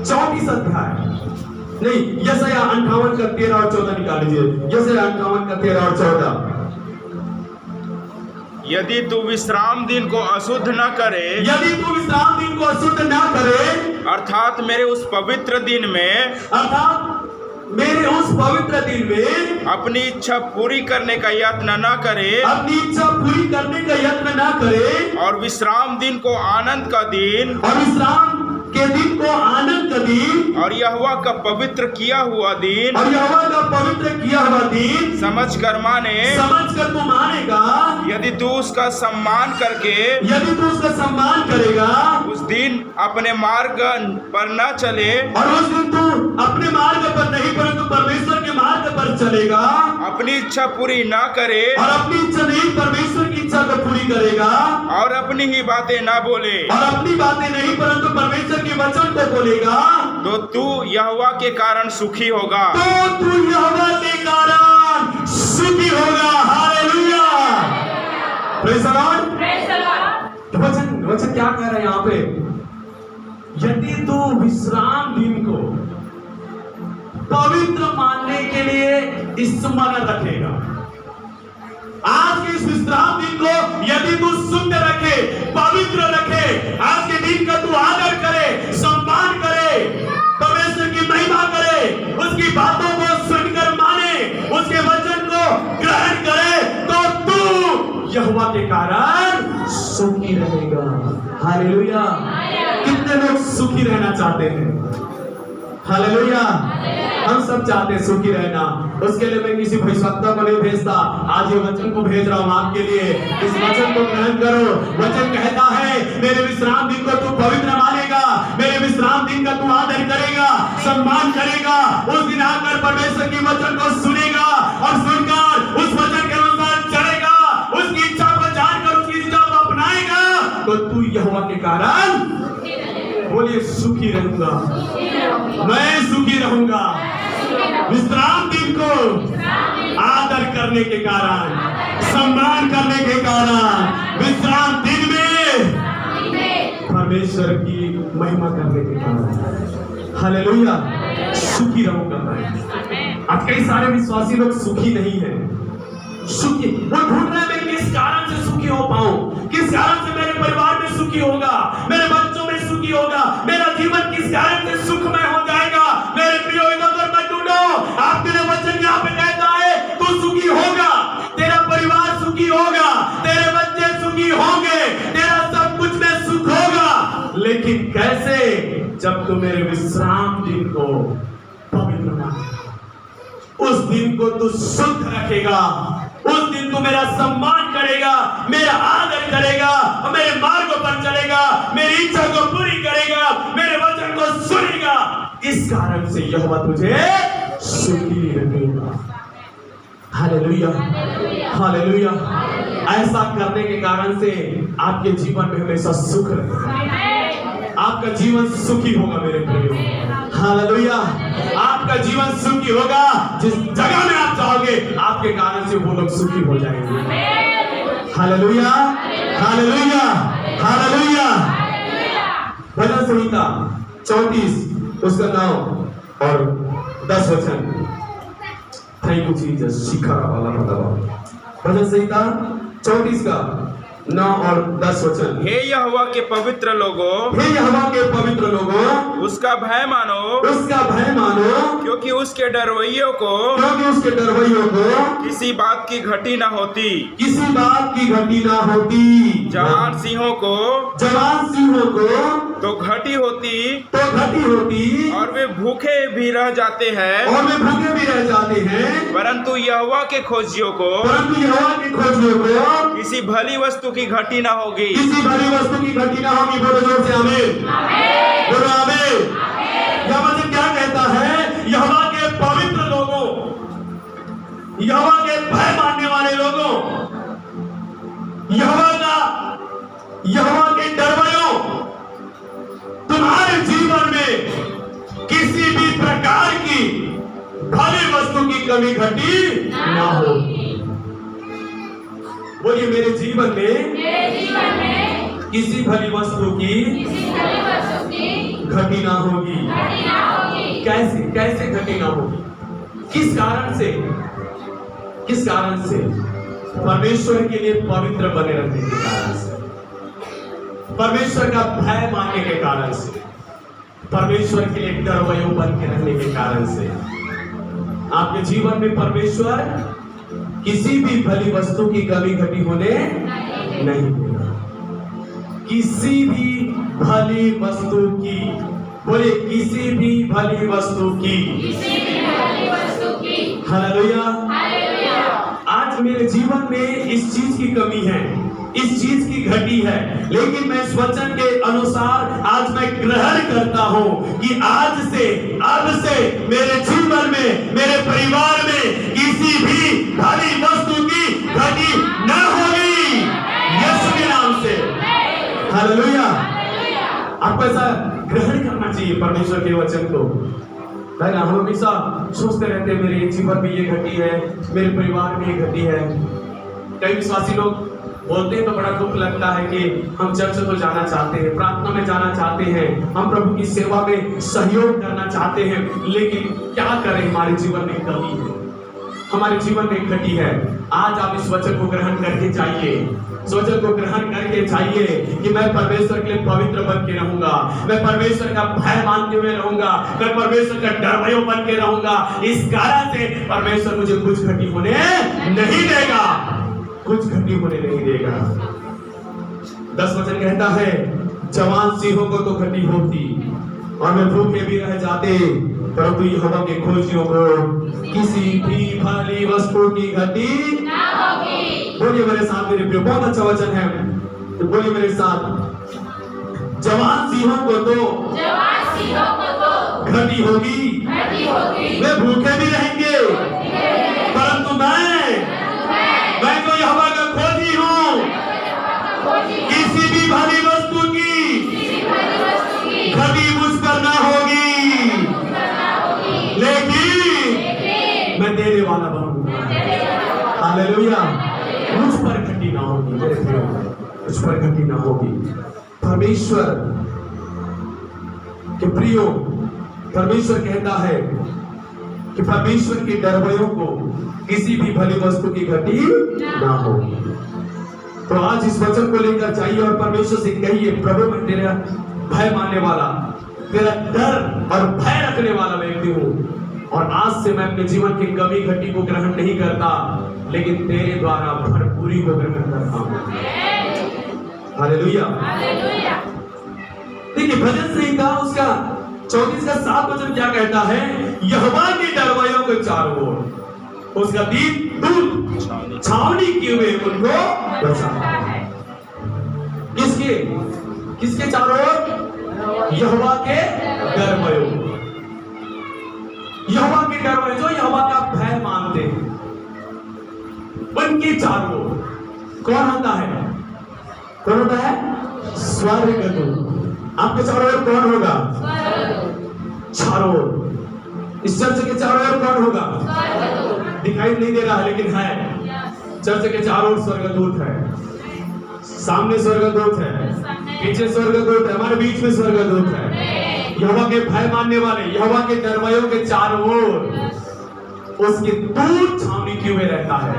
34 अध्याय नहीं, यशायाह 58 का 13 और 14 निकाल लीजिए। यशायाह 58 का 13 और 14। यदि तू विश्राम दिन को अशुद्ध न करे, यदि तू विश्राम दिन को अशुद्ध न करे, अर्थात मेरे उस पवित्र दिन में, अर्थात मेरे उस पवित्र दिन में अपनी इच्छा पूरी करने का यत्न न करे, अपनी इच्छा पूरी करने का यत्न न करे, और विश्राम दिन को आनंद का दिन, और विश्राम के दिन को आनंद का दिन, और यहोवा का पवित्र किया हुआ दिन, और यहोवा का पवित्र किया हुआ दिन समझ कर माने, समझ कर तू मानेगा। यदि तू उसका सम्मान करके, यदि तू उसका सम्मान करेगा, उस दिन अपने मार्ग पर न चले, और उस दिन तू अपने मार्ग पर नहीं परंतु परमेश्वर के मार्ग पर चलेगा, अपनी इच्छा पूरी न करे, और अपनी इच्छा नहीं परमेश्वर की इच्छा को पूरी करेगा, और अपनी ही बातें न बोले, और अपनी बातें नहीं परंतु परमेश्वर के वचन को बोलेगा, तो तू यहोवा के कारण सुखी होगा। तो तू यहोवा के कारण सुखी होगा। Hallelujah, praise the Lord. वचन क्या कह रहा है यहाँ पे? यदि तू विश्राम दिन को पवित्र मानने के लिए स्मरण रखेगा, आज के इस विश्राम दिन को यदि तू शुद्ध रखे, पवित्र रखे, आज के दिन का तू आदर करे, सम्मान करे, परमेश्वर की महिमा करे, उसकी बातों को सुनकर माने, उसके वचन को ग्रहण करे, तो तू यहोवा के कारण सुखी रहेगा। हालेलुया। कितने लोग सुखी रहना चाहते हैं? हालेलुया। हम सब चाहते हैं सुखी रहना। उसके लिए मैं किसी भविष्यवक्ता को नहीं भेजता, आज ये वचन को भेज रहा हूं आपके लिए। इस वचन को ग्रहण करो। वचन कहता है मेरे विश्राम दिन को तू पवित्र मानेगा, मेरे विश्राम दिन का तू आदर करेगा, सम्मान करेगा, उस दिन आकर परमेश्वर की वचन को सुनेगा, और सुनकर उस वचन के अनुसार चलेगा, उसकी इच्छा को जानकर उसकी इच्छा को अपनाएगा, तो तू यहोवा के कारण बोलिए सुखी रहूंगा, मैं सुखी रहूंगा। विश्राम दिन को आदर करने के कारण, सम्मान करने के कारण, विश्राम दिन में परमेश्वर की महिमा करने के कारण, हालेलुया, सुखी रहूंगा मैं। आज कई सारे विश्वासी लोग सुखी नहीं है। सुखी वो ढूंढ रहे मैं किस कारण से सुखी हो पाऊं, किस कारण से मेरे परिवार में सुखी होगा, मेरे बच्चों में सुखी होगा, मेरा जीवन किस कारण से सुखमय हो जाएगा। मेरे प्रियो, इधर मत ढूंढो, आपके लिए वचन यहाँ पे कहता है तू सुखी होगा, तेरा परिवार सुखी होगा, तेरे बच्चे सुखी होंगे, तेरा सब कुछ में सुख होगा। लेकिन कैसे? जब तू मेरे विश्राम दिन को पवित्र मानेगा, उस दिन को तू शुद्ध रखेगा, उस दिन तू मेरा सम्मान करेगा, मेरा आदर करेगा, और मेरे मार्ग पर चलेगा, मेरी इच्छा को पूरी करेगा, मेरे वचन को सुनेगा। इस कारण से यहोवा तुझे सुखी रखेगा। Hallelujah, hallelujah. ऐसा करने के कारण से आपके जीवन में हमेशा सुख रहेगा, आपका जीवन सुखी होगा मेरे प्रियो। हालेलुया। आपका जीवन सुखी होगा। जिस जगह में आप जाओगे आपके कारण से वो लोग सुखी हो जाएंगे। हालेलुया। हालेलुया, हालेलुया। भजन संहिता 34 उसका 9 और 10 वचन। Thank you Jesus. शिखर वाला भजन संहिता 34 का 9 और 10 वचन। हे यहोवा के पवित्र लोगों, हे यहोवा के पवित्र लोगों, उसका भय मानो, उसका भय मानो, क्योंकि उसके डरवैयों को किसी बात की घटी न होती। किसी बात की घटी ना होती। जवान सिंहों को तो घटी होती और वे भूखे भी रह जाते हैं, परंतु यहोवा के खोजियों को किसी भली वस्तु की घटी न होगी। किसी भली वस्तु की घटी ना होगी। बोलो जोर से आमीन, बोलो आमीन। यहोवा से क्या कहता है? यहोवा के पवित्र लोगों, यहोवा के भय मानने वाले लोगों, यहोवा के डरवैयों, तुम्हारे जीवन में किसी भी प्रकार की भली वस्तु की कमी घटी ना हो। बोलिए मेरे जीवन में किसी भली वस्तु की घटी ना होगी। कैसे घटी ना होगी? किस कारण से? परमेश्वर के लिए पवित्र बने रहने के कारण से, परमेश्वर का भय मानने के कारण से, परमेश्वर के लिए डरवैयों बन के रहने के कारण से। आपके जीवन में परमेश्वर किसी भी भली वस्तु की कमी घटी होने नहीं देगा। किसी भी भली वस्तु की, बोले किसी भी भली वस्तु की। हालेलुया। आज मेरे जीवन में इस चीज की कमी है, इस चीज की घटी है, लेकिन मैं इस वचन के अनुसार आज मैं ग्रहण करता हूं कि आज से, अब से मेरे जीवन में, मेरे परिवार में किसी भी भली वस्तु की घटी न होगी, यीशु के नाम से। हालेलुया। आपको ऐसा ग्रहण करना चाहिए परमेश्वर के वचन को, है ना? हम हमेशा सोचते रहते हैं मेरे जीवन में ये घटी है, मेरे परिवार में ये घटी है। कई विश्वासी लोग बोलते हैं तो बड़ा दुख लगता है कि हम चर्च तो जाना चाहते हैं, प्रार्थना में जाना चाहते हैं, हम प्रभु की सेवा में सहयोग करना चाहते हैं, लेकिन क्या करें? हमारे जीवन में कमी है, हमारे जीवन में घटी है। आज आप इस वचन को ग्रहण करके जाइए, इस वचन को ग्रहण करके जाइए कि मैं परमेश्वर के लिए पवित्र बन के रहूंगा, मैं परमेश्वर का भय मानते हुए रहूंगा, मैं परमेश्वर का डरवैया बन के रहूंगा। इस कारण से परमेश्वर मुझे कुछ घटी होने नहीं देगा, कुछ घटी होने नहीं देगा। 10 वचन कहता है, जवान सिंहों को तो घटी होती और वे भूखे भी रह जाते, परंतु यहोवा के खोजियों को किसी भी भली वस्तु की घटी ना होगी। बोलिए मेरे साथ, मेरे प्रिय, बहुत अच्छा वचन है, तो बोलिए मेरे साथ, जवान सिंहों को तो घटी होगी, वे भूखे भी रहेंगे, परंतु मैं तो यहोवा का खोजी हूँ, किसी भी भली वस्तु की घटी मुझ पर ना होगी, लेकिन मैं देने वाला बनूंगा। हालेलुया। मुझ पर घटी ना होगी मेरे प्रियो, मुझ पर घटी ना होगी। परमेश्वर के प्रियो, परमेश्वर कहता है कि परमेश्वर के डरवैयों को किसी भी भली वस्तु की घटी ना हो। तो आज इस वचन को लेकर जाइए और परमेश्वर से कहिए, प्रभु मैं तेरा भय मानने वाला, तेरा डर और भय रखने वाला व्यक्ति हूँ, और आज से मैं अपने जीवन की कमी घटी को ग्रहण नहीं करता, लेकिन तेरे द्वारा भरपूरी को ग्रहण करता हूँ। हालेलुया। देखिए भजन संहिता उसका 34 का 7 वचन क्या कहता है? यहोवा के डरवैयों के चारों ओर उसका दीप दूर छावनी किए हुए उनको बचाता है। किसके चारों ओर? यहोवा के डरवैयों, यहोवा के डरवैयों जो यहोवा का भय मानते हैं, उनके चारों ओर कौन होता है? कौन होता है? स्वर्गदूत। आपके चारों ओर कौन होगा? चारों ओर। इस चर्च के चारों ओर कौन होगा? दिखाई नहीं दे रहा लेकिन है, चर्च के चारों ओर स्वर्गदूत है। सामने स्वर्गदूत है, पीछे स्वर्गदूत है, हमारे बीच में स्वर्गदूत है। यहोवा के भय मानने वाले, यहोवा के दरवाजों के चारों ओर उसकी दूत छावनी किए हुए रहता है,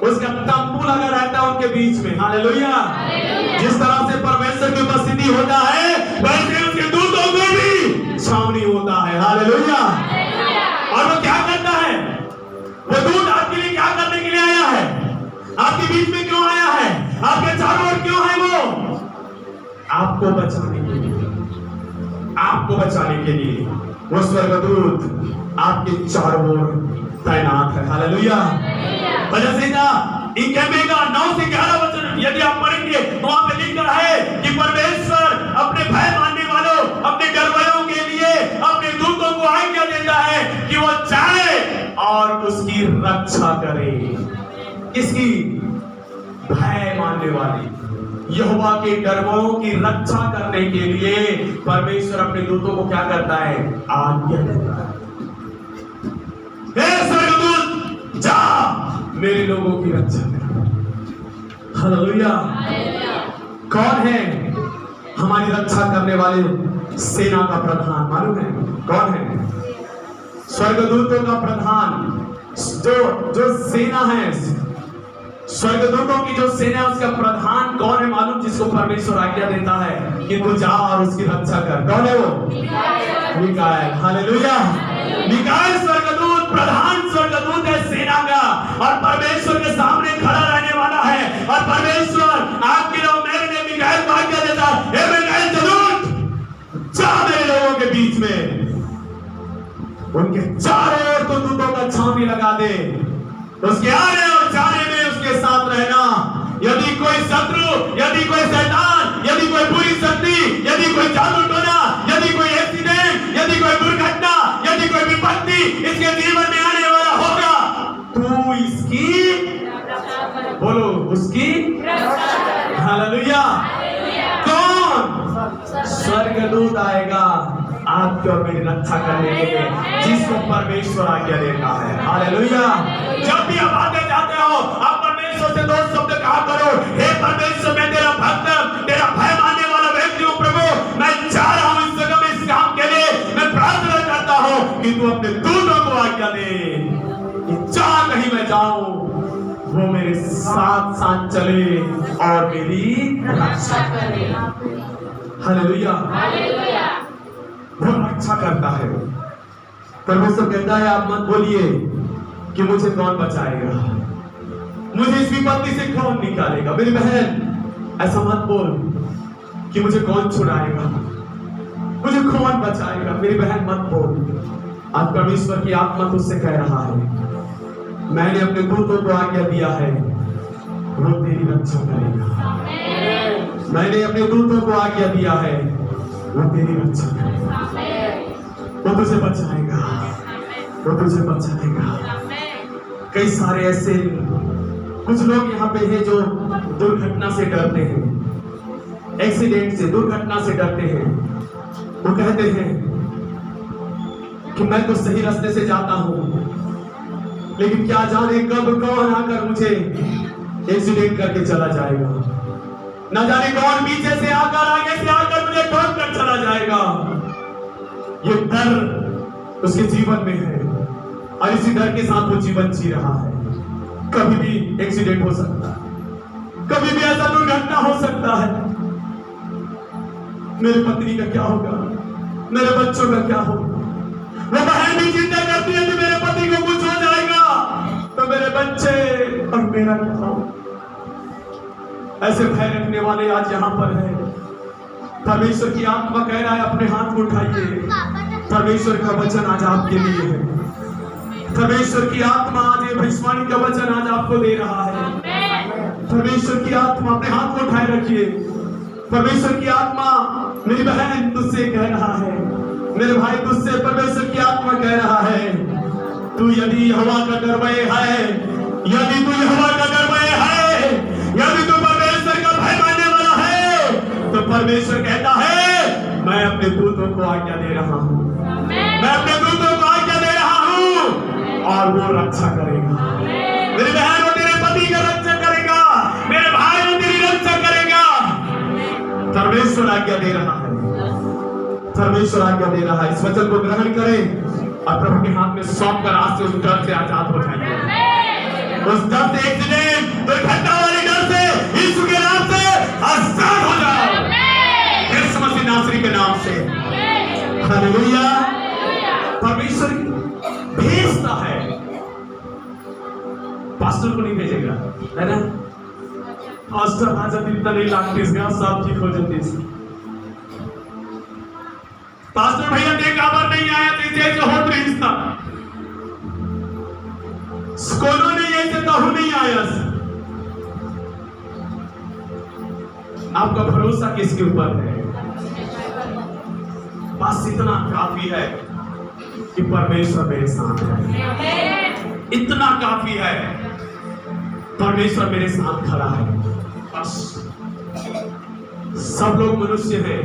उसका तंबू लगा रहता है उनके बीच में। हालेलुया। जिस तरह से परमेश्वर की उपस्थिति होता है, वैसे उसके दूतों को भी छावनी होता है। हालेलुया। और वो क्या करता है? वो दूत आपके लिए क्या करने के लिए आया है? आपके बीच में क्यों आया है? आपके चारों ओर क्यों है? वो आपको बचाने के लिए, आपको बचाने के लिए वो स्वर्गदूत आपके चारों ओर तैनात है। हालेलुया। वजह से ना इनका 9 से 11 वचन यदि आप पढ़ेंगे तो वहां पे लिखा है कि परमेश्वर अपने भय मानने वालों, अपने डरवैयों के लिए अपने दूतों को आज्ञा देता है कि वो जाए और उसकी रक्षा करे। किसकी? भय मानने वाली, यहोवा के डरवैयों की रक्षा करने के लिए परमेश्वर अपने दूतों को क्या करता है? आज्ञा देता है। हे स्वर्गदूत, जा मेरे लोगों की रक्षा कर। हालेलुया। कौन है हमारी रक्षा करने वाले? सेना का प्रधान। मालूम है कौन है? स्वर्गदूतों का प्रधान। जो सेना है, स्वर्गदूतों की जो सेना है, उसका प्रधान कौन है मालूम? जिसको परमेश्वर आज्ञा देता है कि तू जा और उसकी रक्षा कर। कौन है वो? मिकाएल। हालेलुया। मिकाएल स्वर्गदूत, प्रधान स्वर्गदूत है सेना का, और परमेश्वर के सामने खड़ा रहने वाला है। और परमेश्वर आपके लोग मेरे लिए मिकाएल को आज्ञा देता है, हे मिकाएल दूत, जा मेरे लोगों के बीच में, उनके चारों ओर तो दूतों का छावनी लगा दे, उसके आने और जाने में उसके साथ रहना। यदि कोई शत्रु, यदि कोई शैतान, यदि कोई बुरी शक्ति, यदि कोई जादू टोना, यदि कोई एक्सीडेंट, यदि कोई दुर्घटना, यदि कोई विपत्ति इसके जीवन में आने वाला होगा, तू इसकी, बोलो, उसकी। हालेलुया। कौन? स्वर्गदूत आएगा आपकी और मेरी रक्षा करने के लिए, जिसको परमेश्वर आज्ञा देता है। हालेलुया। जब भी आप आते जाते हो, आप परमेश्वर से 2 शब्द कहा करो, हे परमेश्वर, मैं तेरा भक्त, तेरा भय मानने वाला व्यक्ति हूँ प्रभु, मैं जा रहा हूँ इस जगह में इस काम के लिए, मैं प्रार्थना करता हूँ कि तू अपने दूतों को आज्ञा दे कि जहाँ कहीं मैं जाऊं वो मेरे साथ साथ चले और मेरी रक्षा करे। हालेलुया। वो रक्षा करता है। परमेश्वर कहता है, आप मत बोलिए कि मुझे कौन बचाएगा, मुझे इस विपत्ति से कौन निकालेगा। मेरी बहन, ऐसा मत बोल कि मुझे कौन छुड़ाएगा, मुझे कौन बचाएगा। मेरी बहन मत बोल। आज परमेश्वर की आत्मा तुझसे कह रहा है, मैंने अपने दूतों को आज्ञा दिया है, वो तेरी रक्षा करेगा। मैंने अपने दूतों को आज्ञा दिया है, वो तेरी रक्षा करेगा, वो तुझे बचाएगा, वो तुझे बचाएगा। कई सारे ऐसे कुछ लोग यहाँ पे हैं जो दुर्घटना से डरते हैं, एक्सीडेंट से, दुर्घटना से डरते हैं। वो कहते हैं कि मैं तो सही रास्ते से जाता हूँ, लेकिन क्या जाने कब कौन आकर मुझे एक्सीडेंट करके चला जाएगा, न जाने कौन पीछे से आकर, आगे से आकर मुझे ठोक कर चला जाएगा। ये डर उसके जीवन में है और इसी डर के साथ वो जीवन जी रहा है। कभी भी एक्सीडेंट हो सकता है, कभी भी ऐसा दुर्घटना हो सकता है। मेरी पत्नी का क्या होगा, मेरे बच्चों का क्या होगा। वो बहन भी चिंता करती है कि मेरे पति को कुछ हो जाएगा तो मेरे बच्चे और मेरा क्या होगा। ऐसे भय रखने वाले आज यहाँ पर है। परमेश्वर की आत्मा कह रहा है, अपने हाथ को उठाइए। परमेश्वर का वचन आज आपके लिए है। परमेश्वर की आत्मा आज ये भविष्यवाणी का वचन आज आपको दे रहा है। परमेश्वर की आत्मा, अपने हाथ को उठाए रखिए। परमेश्वर की आत्मा मेरी बहन तुझसे कह रहा है, मेरे भाई तुझसे परमेश्वर की आत्मा कह रहा है, तू यदि यहोवा का डरवैय है, यदि तू यहोवा का डरवैय है, यदि तू परमेश्वर का भय मानने वाला है, तो परमेश्वर कहता है, मैं अपने दूतों को आज्ञा दे रहा हूँ, मैं अपने दूतों को आज्ञा दे रहा हूँ और वो रक्षा करेगा। मेरे बहन वो तेरे पति का रक्षा करेगा, मेरे भाई वो तेरी रक्षा परमेश्वर आज्ञा दे रहा है, परमेश्वर आज्ञा दे रहा है। इस वचन को ग्रहण करें और प्रभु के हाथ में सौंप कर आज से उस डर से आजाद हो जाइए। उस डर से, एक्सीडेंट, दुर्घटना वाले डर से, यीशु के नाम से आजाद हो जाओ, यीशु मसीह नासरी के नाम से। हालेलुया। परमेश्वर भेजता है, पास्टर को नहीं भेजेगा, है ना? पास्टर हाजत इतना नहीं लागती, सब ठीक हो जाती। पास्टर भैया टेकावर नहीं आया तो इसे होत रही था, स्कूलों ने ऐसे कहू नहीं आया। आपका भरोसा किसके ऊपर है? बस इतना काफी है कि परमेश्वर मेरे साथ है, इतना काफी है, परमेश्वर मेरे साथ खड़ा है। बस सब लोग मनुष्य हैं,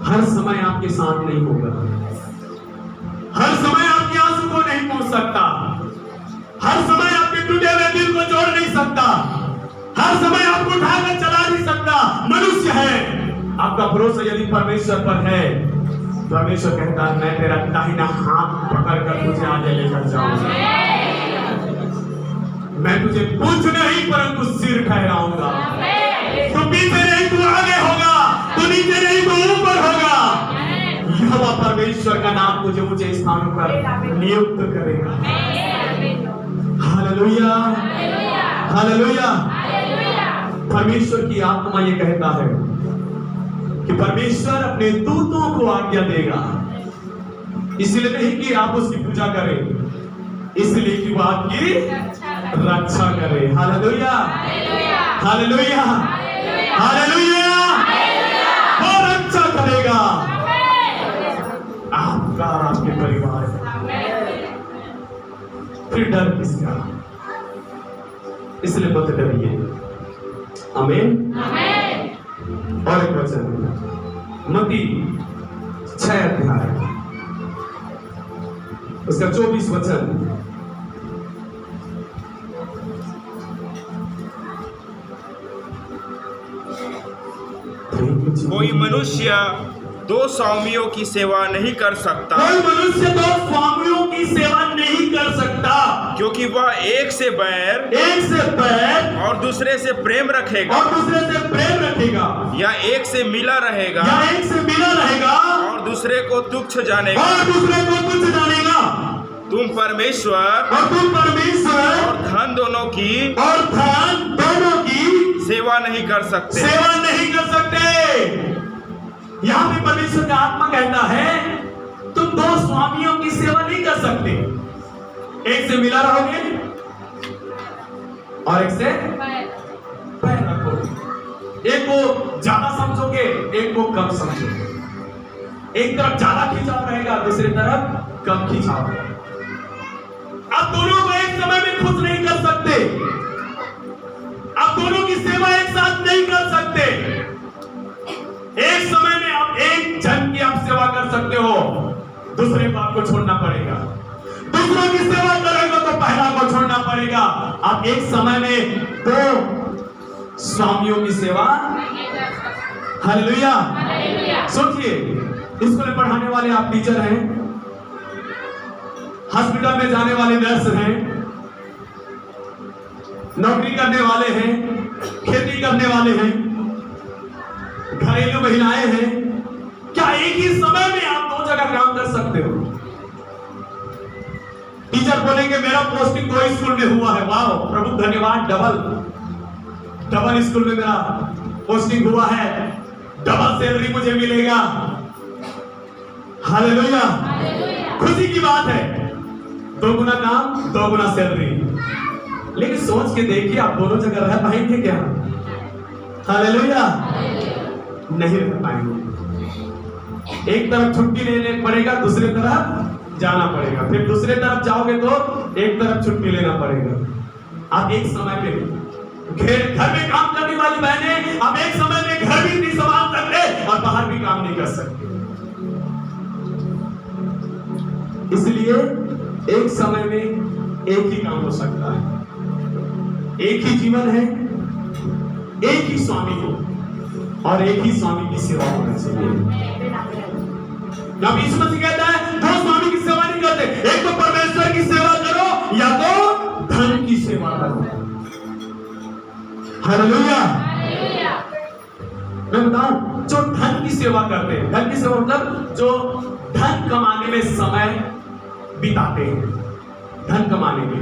हर समय आपके साथ नहीं होगा, हर समय आपके आंसू को नहीं पहुंच सकता, हर समय आपके टूटे हुए दिल को जोड़ नहीं सकता, हर समय आपको उठाकर चला नहीं सकता। मनुष्य है। आपका भरोसा यदि परमेश्वर पर है, परमेश्वर कहता है मैं तेरा दाहिना हाथ पकड़कर तुझे आगे लेकर जाऊंगा, मैं तुझे पूंछ नहीं परंतु सिर ठहराऊंगा। तू पीछे नहीं, तू आगे होगा, तू नीचे नहीं, तू ऊपर होगा। यहोवा परमेश्वर का नाम तुझे ऊंचे स्थानों पर नियुक्त करेगा। Hallelujah, hallelujah. परमेश्वर की आत्मा ये कहता है कि परमेश्वर अपने दूतों को आज्ञा देगा, इसलिए नहीं कि आप उसकी पूजा करें, इसलिए कि वो आपकी रक्षा करे। हालेलुया, हालेलुया, हालेलुया। वो रक्षा करेगा आपका और आपके परिवार का। फिर डर किसका? इसलिए मत डरिए। आमीन। और एक वचन मत्ती 6 अध्याय उसका 24 वचन। कोई मनुष्य दो स्वामियों की सेवा नहीं कर सकता, कोई मनुष्य दो स्वामियों की सेवा नहीं कर सकता, क्योंकि वह एक से बैर और दूसरे से प्रेम रखेगा, या एक से मिला रहेगा, और दूसरे को तुच्छ जानेगा। तुम परमेश्वर और धन दोनों की सेवा नहीं कर सकते। यहाँ पे परमेश्वर का आत्मा कहता है तुम दो स्वामियों की सेवा नहीं कर सकते। एक से मिला रहोगे और एक से बैर रखोगे। एक को ज्यादा समझोगे, एक को कम समझोगे। एक तरफ ज्यादा खिंचाव रहेगा, दूसरी तरफ कम खिंचाव रहेगा। आप दोनों को एक समय में खुश नहीं कर सकते, आप दोनों की सेवा एक साथ नहीं कर सकते। एक समय में आप एक जन की आप सेवा कर सकते हो, दूसरे को आपको छोड़ना पड़ेगा। दूसरों की सेवा करेगा तो पहला को छोड़ना पड़ेगा। आप एक समय में दो स्वामियों की सेवा। हालेलुया। सोचिए, स्कूल में पढ़ाने वाले आप टीचर हैं, हॉस्पिटल में जाने वाले नर्स हैं, नौकरी करने वाले हैं, खेती करने वाले हैं, घरेलू महिलाएं हैं। क्या एक ही समय में आप दो जगह काम कर सकते हो? टीचर बोलेंगे मेरा पोस्टिंग दो स्कूल में हुआ है, वाह प्रभु धन्यवाद, डबल स्कूल में मेरा पोस्टिंग हुआ है, डबल सैलरी मुझे मिलेगा। हालेलुया, खुशी की बात है, 2 गुना काम 2 गुना सैलरी। लेकिन सोच के देखिए, आप दोनों जगह रह पाएंगे क्या? हालेलुया, नहीं रह पाएंगे। एक तरफ छुट्टी लेने पड़ेगा, दूसरी तरफ जाना पड़ेगा, फिर दूसरे तरफ जाओगे तो एक तरफ छुट्टी लेना पड़ेगा। आप एक समय पे घर में काम करने वाली बहनें, आप एक समय में घर भी नहीं संभाल सकते और बाहर भी काम नहीं कर सकते। इसलिए एक समय में एक ही काम हो सकता है, एक ही जीवन है, एक ही स्वामी हो। और एक ही स्वामी की सेवा होनी चाहिए। जब यीशु मसीह कहता है दो स्वामी की सेवा नहीं करते, एक तो परमेश्वर की सेवा करो या तो धन की सेवा करो। हालेलुया। मैं बताऊं, जो धन की सेवा करते हैं, धन की सेवा मतलब जो धन कमाने में समय बिताते हैं, धन कमाने में,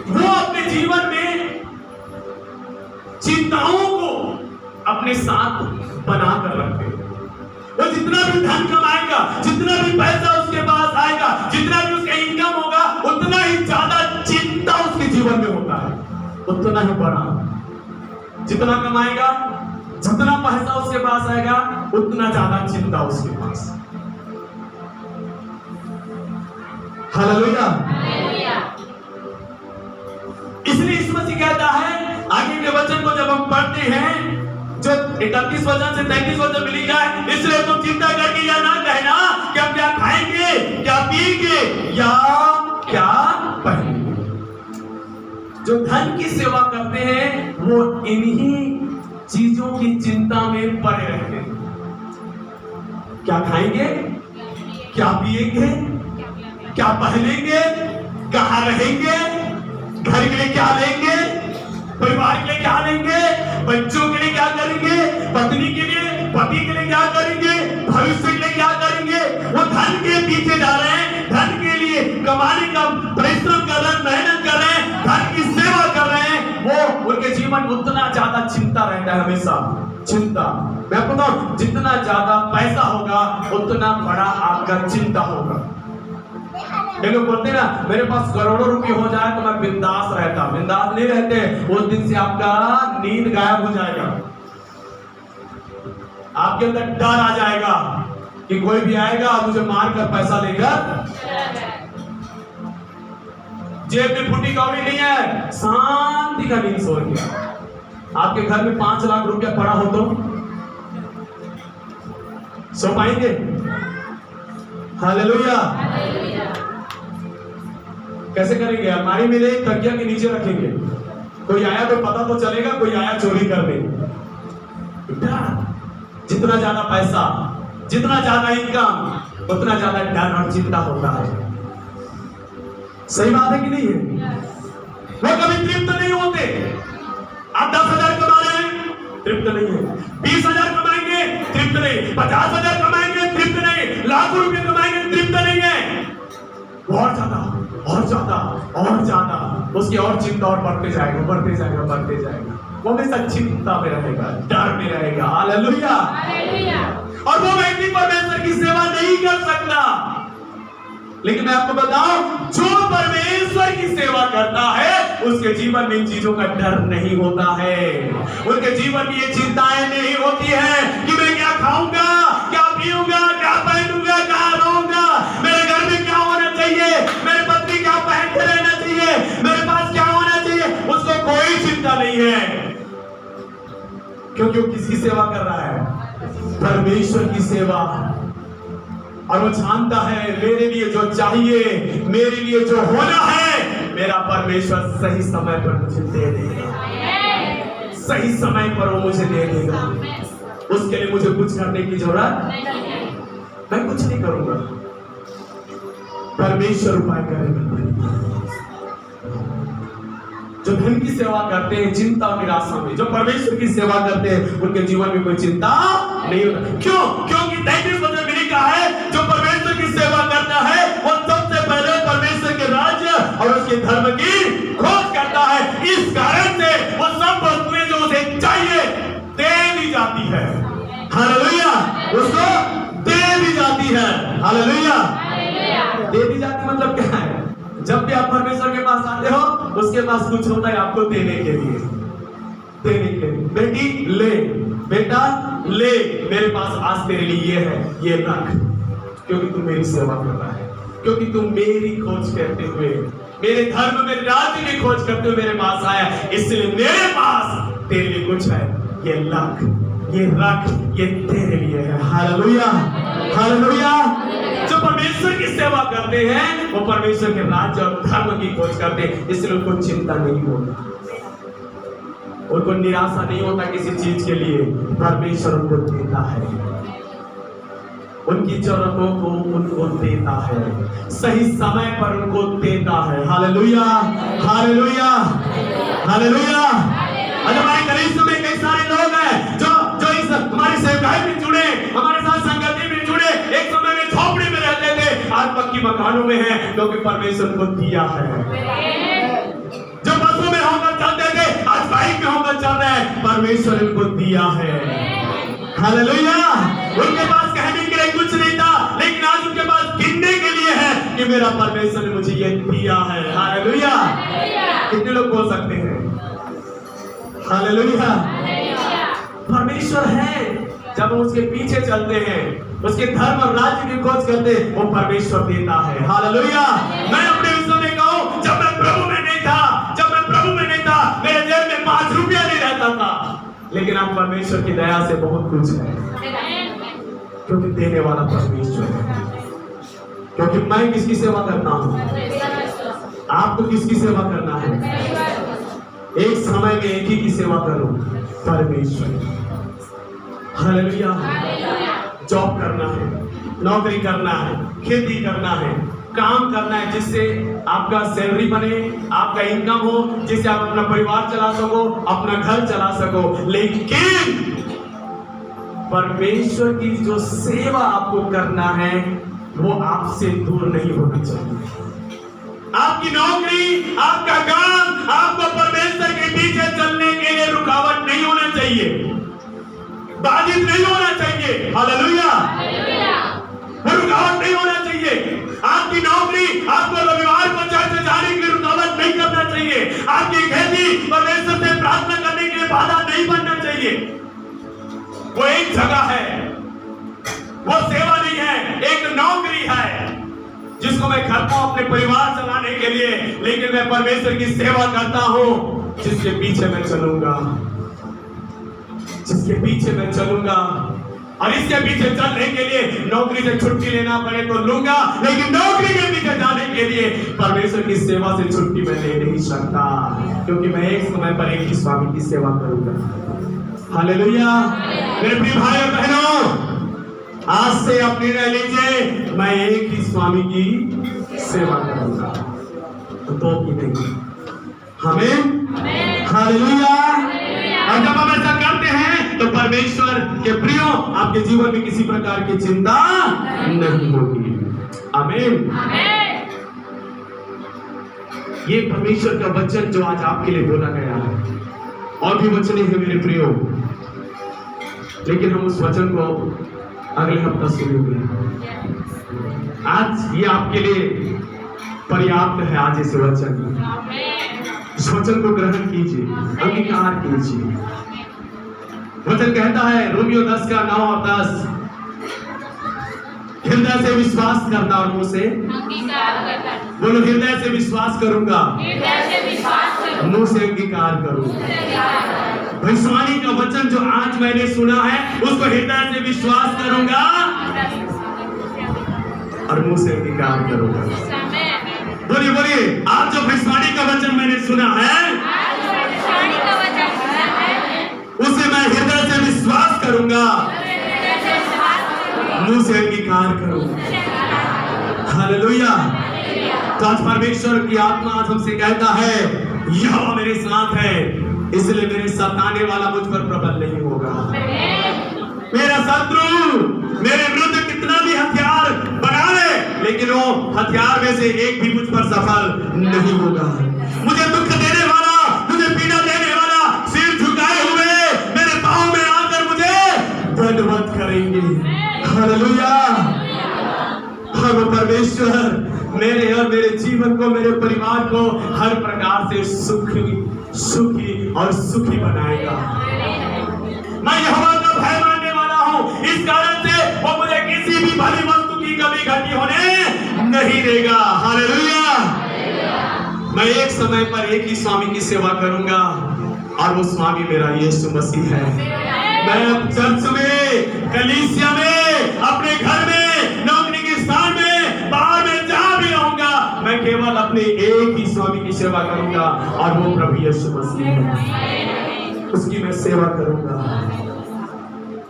वो अपने जीवन में चिंताओं को अपने साथ बनाकर रखते हैं। वो जितना भी धन कमाएगा, जितना भी पैसा उसके पास आएगा, जितना भी उसका इनकम होगा, उतना ही ज्यादा चिंता उसके जीवन में होता है, उतना ही बड़ा। जितना कमाएगा, जितना पैसा उसके पास आएगा, उतना ज्यादा चिंता उसके पास। हालेलुया। इसलिए यीशु मसीह कहता है, आगे के वचन को जब हम पढ़ते हैं, जो 31 वचन से 33 वचन मिली जाए, इसलिए तुम चिंता करके या ना कहना कि हम क्या खाएंगे, क्या पिएंगे या क्या पहनेंगे। जो धन की सेवा करते हैं वो इन्हीं चीजों की चिंता में पड़े रहते हैं। क्या खाएंगे, क्या पिएंगे, क्या पहनेंगे, कहाँ रहेंगे, घर के लिए क्या लेंगे, परिवार के लिए क्या लेंगे, बच्चों के लिए क्या करेंगे, पत्नी के लिए, पति के लिए क्या करेंगे, भविष्य के लिए क्या करेंगे। वो धन के पीछे जा रहे हैं, धन के लिए कमाने का परिश्रम कर रहे हैं, मेहनत कर रहे हैं, धन की सेवा कर रहे हैं। वो उनके जीवन में उतना ज्यादा चिंता रहता है, हमेशा चिंता। मैं आपको बताऊं, जितना ज्यादा पैसा होगा उतना बड़ा आपका चिंता होगा। लोग बोलते ना, मेरे पास करोड़ों रुपए हो जाए तो मैं बिंदास रहता। बिंदास नहीं रहते, उस दिन से आपका नींद गायब हो जाएगा, आपके अंदर डर आ जाएगा कि कोई भी आएगा मुझे मार कर पैसा लेगा। जेब में फूटी कौड़ी नहीं है, शांति का नींद सो गया। आपके घर में 5 लाख रुपया पड़ा हो तो सो पाएंगे? हालेलुया। कैसे करेंगे? अलमारी में एक तकिया के नीचे रखेंगे, कोई आया तो पता तो चलेगा, कोई आया चोरी कर दे। जितना ज्यादा पैसा, जितना ज्यादा इनकम, उतना ज्यादा डर और चिंता होता है। सही बात है कि नहीं है? वो कभी तृप्त नहीं होते। आप 10,000 कमा रहे हैं, तृप्त नहीं है। 20,000 कमाएंगे, तृप्त नहीं। 50,000 कमाएंगे, तृप्त नहीं। लाखों रुपए कमाएंगे, तृप्त नहीं है। और ज्यादा और ज्यादा और ज्यादा, उसकी और चिंता और बढ़ते जाएगा, बढ़ते जाएगा, बढ़ते जाएगा। वो हमेशा चिंता में रहेगा, डर में रहेगा। हालेलुया। और वो व्यक्ति परमेश्वर की सेवा नहीं कर सकता। लेकिन मैं आपको बताऊं, जो परमेश्वर की सेवा करता है उसके जीवन में इन चीजों का डर नहीं होता है। उनके जीवन में ये चिंताएं नहीं होती है कि मैं क्या खाऊंगा, क्या पीऊंगा, क्या पहनूंगा, कहां रहूंगा, मेरे घर में क्या होना चाहिए, मेरी पत्नी क्या पहन के रहना चाहिए, मेरे पास क्या होना चाहिए। उसको कोई चिंता नहीं है, क्योंकि वो किसकी सेवा कर रहा है? परमेश्वर की सेवा। और वो जानता है मेरे लिए जो चाहिए, मेरे लिए जो होना है, मेरा परमेश्वर सही समय पर मुझे दे देगा। सही समय पर वो मुझे दे देगा। उसके लिए मुझे कुछ करने की जरूरत नहीं है। मैं कुछ नहीं करूंगा, परमेश्वर उपाय करेगा। जो धन की सेवा करते हैं चिंता और निराशा में, जो परमेश्वर की सेवा करते हैं उनके जीवन में कोई चिंता नहीं होता। क्यों? क्योंकि 33 वचन में लिखा है, जो परमेश्वर की सेवा करता है वो सबसे पहले परमेश्वर के राज्य और उसके धर्म की खोज करता है। इस कारण से वो सब वस्तुएं जो उसे चाहिए दे दी जाती है। हालेलुया। उसको दे दी जाती है। हालेलुया। दे दी जाती मतलब क्या है? जब भी आप परमेश्वर के पास आते हो उसके पास कुछ होता है आपको देने के लिए। देने के लिए, बेटी ले, बेटा ले, मेरे पास आज तेरे लिए ये है, ये रख, क्योंकि तू मेरी सेवा कर रहा है, क्योंकि तू मेरी खोज करते हुए, मेरे धर्म, मेरे राज्य की खोज करते हुए मेरे पास आया, इसलिए मेरे पास तेरे लिए कुछ है, ये रख, ये रख, ये तेरे लिए है। हालेलुया। हालेलुया। जो परमेश्वर की सेवा करते हैं वो परमेश्वर के राज्य और धर्म की खोज करते हैं, इसलिए उनको चिंता नहीं होती। उनको निराशा नहीं होता किसी चीज के लिए, परमेश्वर उनको देता है, उनकी जरूरतों को उनको देता है, सही समय पर उनको देता है। हालेलुया, हालेलुया, हालेलुया। और हमारे कलीसिया में कई सारे लोग हैं जो इस हमारी सेवकाई में जुड़े, हमारे साथ संगति में जुड़े, एक समय में झोपड़ी में रहते थे, आज पक्की मकानों में हैं, क्योंकि परमेश्वर को दिया है। जो बसों में होकर चलते थे, आज बाइक में होकर चल रहे हैं, परमेश्वर इनको दिया है। हालेलुया। उनके पास कहने के लिए कुछ नहीं था, लेकिन आज उनके पास गिनने के लिए है कि मेरा परमेश्वर ने मुझे ये दिया है। हालेलुया। कितने लोग बोल सकते हैं हालेलुया? परमेश्वर है। जब हम उसके पीछे चलते हैं, उसके धर्म और राज्य की खोज करते हैं, वो परमेश्वर देता है। हालेलुया। मैं अपने विषय में कहूं, जब मैं प्रभु में नहीं था, मेरे जेब में 5 रुपया नहीं रहता था, लेकिन आप परमेश्वर की दया से बहुत कुछ है, क्योंकि देने वाला परमेश्वर है। क्योंकि मैं किसकी सेवा करता हूं? आपको किसकी सेवा करना है? एक समय में एक ही की सेवा करो, परमेश्वर। हालेलुया। जॉब करना है, नौकरी करना है, खेती करना है, काम करना है, जिससे आपका सैलरी बने, आपका इनकम हो, जिससे आप अपना परिवार चला सको, अपना घर चला सको। लेकिन परमेश्वर की जो सेवा आपको करना है, वो आपसे दूर नहीं होना चाहिए। आपकी नौकरी, आपका काम, आपको परमेश्वर के पीछे चलने के लिए रुकावट नहीं होना चाहिए, बाधित नहीं होना चाहिए। हालेलुया। रुकावट नहीं होना चाहिए। आपकी नौकरी आपको रविवार को चर्च जाने के लिए रुकावट नहीं करना चाहिए। आपकी खेती परमेश्वर से प्रार्थना करने के लिए बाधा नहीं बनना चाहिए। वो एक जगह है, वो सेवा नहीं है, एक नौकरी है जिसको मैं करता हूं अपने परिवार चलाने के लिए, लेकिन मैं परमेश्वर की सेवा करता हूं, जिसके पीछे मैं चलूंगा, जिसके पीछे मैं चलूंगा। और इसके पीछे चलने के लिए नौकरी से छुट्टी लेना पड़े तो लूंगा, लेकिन नौकरी के पीछे जाने के लिए परमेश्वर की सेवा से छुट्टी मैं ले नहीं सकता, क्योंकि मैं एक समय पर एक ही स्वामी की सेवा करूंगा। हालेलुया। मेरे प्रिय भाई और बहनों, आज से आप निर्णय लीजिए, मैं एक ही स्वामी की सेवा करूंगा, तो दो की नहीं। हमें हालेलुया। और जब हम ऐसा करते हैं तो परमेश्वर के प्रियो, आपके जीवन में किसी प्रकार की चिंता नहीं होगी। आमीन। ये परमेश्वर का वचन जो आज आपके लिए बोला गया है, और भी वचन है मेरे प्रियो, लेकिन हम उस वचन को अगले हफ्ता सुनेंगे। आज ये आपके लिए पर्याप्त है। आज इस वचन को ग्रहण कीजिए, अंगीकार कीजिए। वचन कहता है रोमियो 10 का 9 और 10, हृदय से विश्वास करना और मुंह से बोलो, हृदय से विश्वास करूंगा, मुंह से अंगीकार करूंगा। भविष्यवाणी का वचन जो आज मैंने सुना है, उसको हृदय से विश्वास करूंगा और मुंह से अंगीकार करूंगा। बोलिए बोलिए, आज जो भविष्यवाणी का वचन मैंने सुना है, उसे मैं हृदय से विश्वास करूंगा, मुंह से अंगीकार करूंगा। हालेलुया। तो आज परमेश्वर की आत्मा आज हमसे कहता है, यहोवा मेरे साथ है, इसलिए मेरे सताने वाला मुझ पर प्रबल नहीं होगा। मेरा शत्रु मेरे विरुद्ध कितना भी हथियार बना ले, लेकिन वो हथियार में से एक भी मुझ पर सफल नहीं होगा। मुझे दुख देने वाला, मुझे पीड़ा देने वाला, सिर झुकाए हुए मेरे पांव में आकर मुझे दंडवत करेंगे। हालेलुया। और वो परमेश्वर मेरे और मेरे जीवन को, मेरे परिवार को हर प्रकार से सुखी और सुखी बनाएगा। मैं यहोवा का भय मानने वाला हूं, इस कारण से वो मुझे किसी भी भली वस्तु की कमी घटी होने नहीं देगा। हालेलुया। मैं एक समय पर एक ही स्वामी की सेवा करूंगा, और वो स्वामी मेरा यीशु मसीह है। मैं चर्च में, कलीसिया में, अपने घर में, नौकरी के स्थान में, बाहर में जहां भी रहूंगा, मैं केवल अपने एक ही स्वामी की सेवा करूंगा, और वो प्रभु यीशु मसीह है। उसकी मैं सेवा करूंगा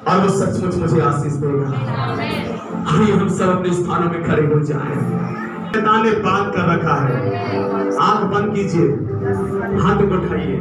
और वो सचमुच मुझे आशीष देगा। आइए हम सब अपने स्थानों में खड़े हो जाएं। शैतान ने बांध कर रखा है, आंख बंद कीजिए, हाथ उठाइए।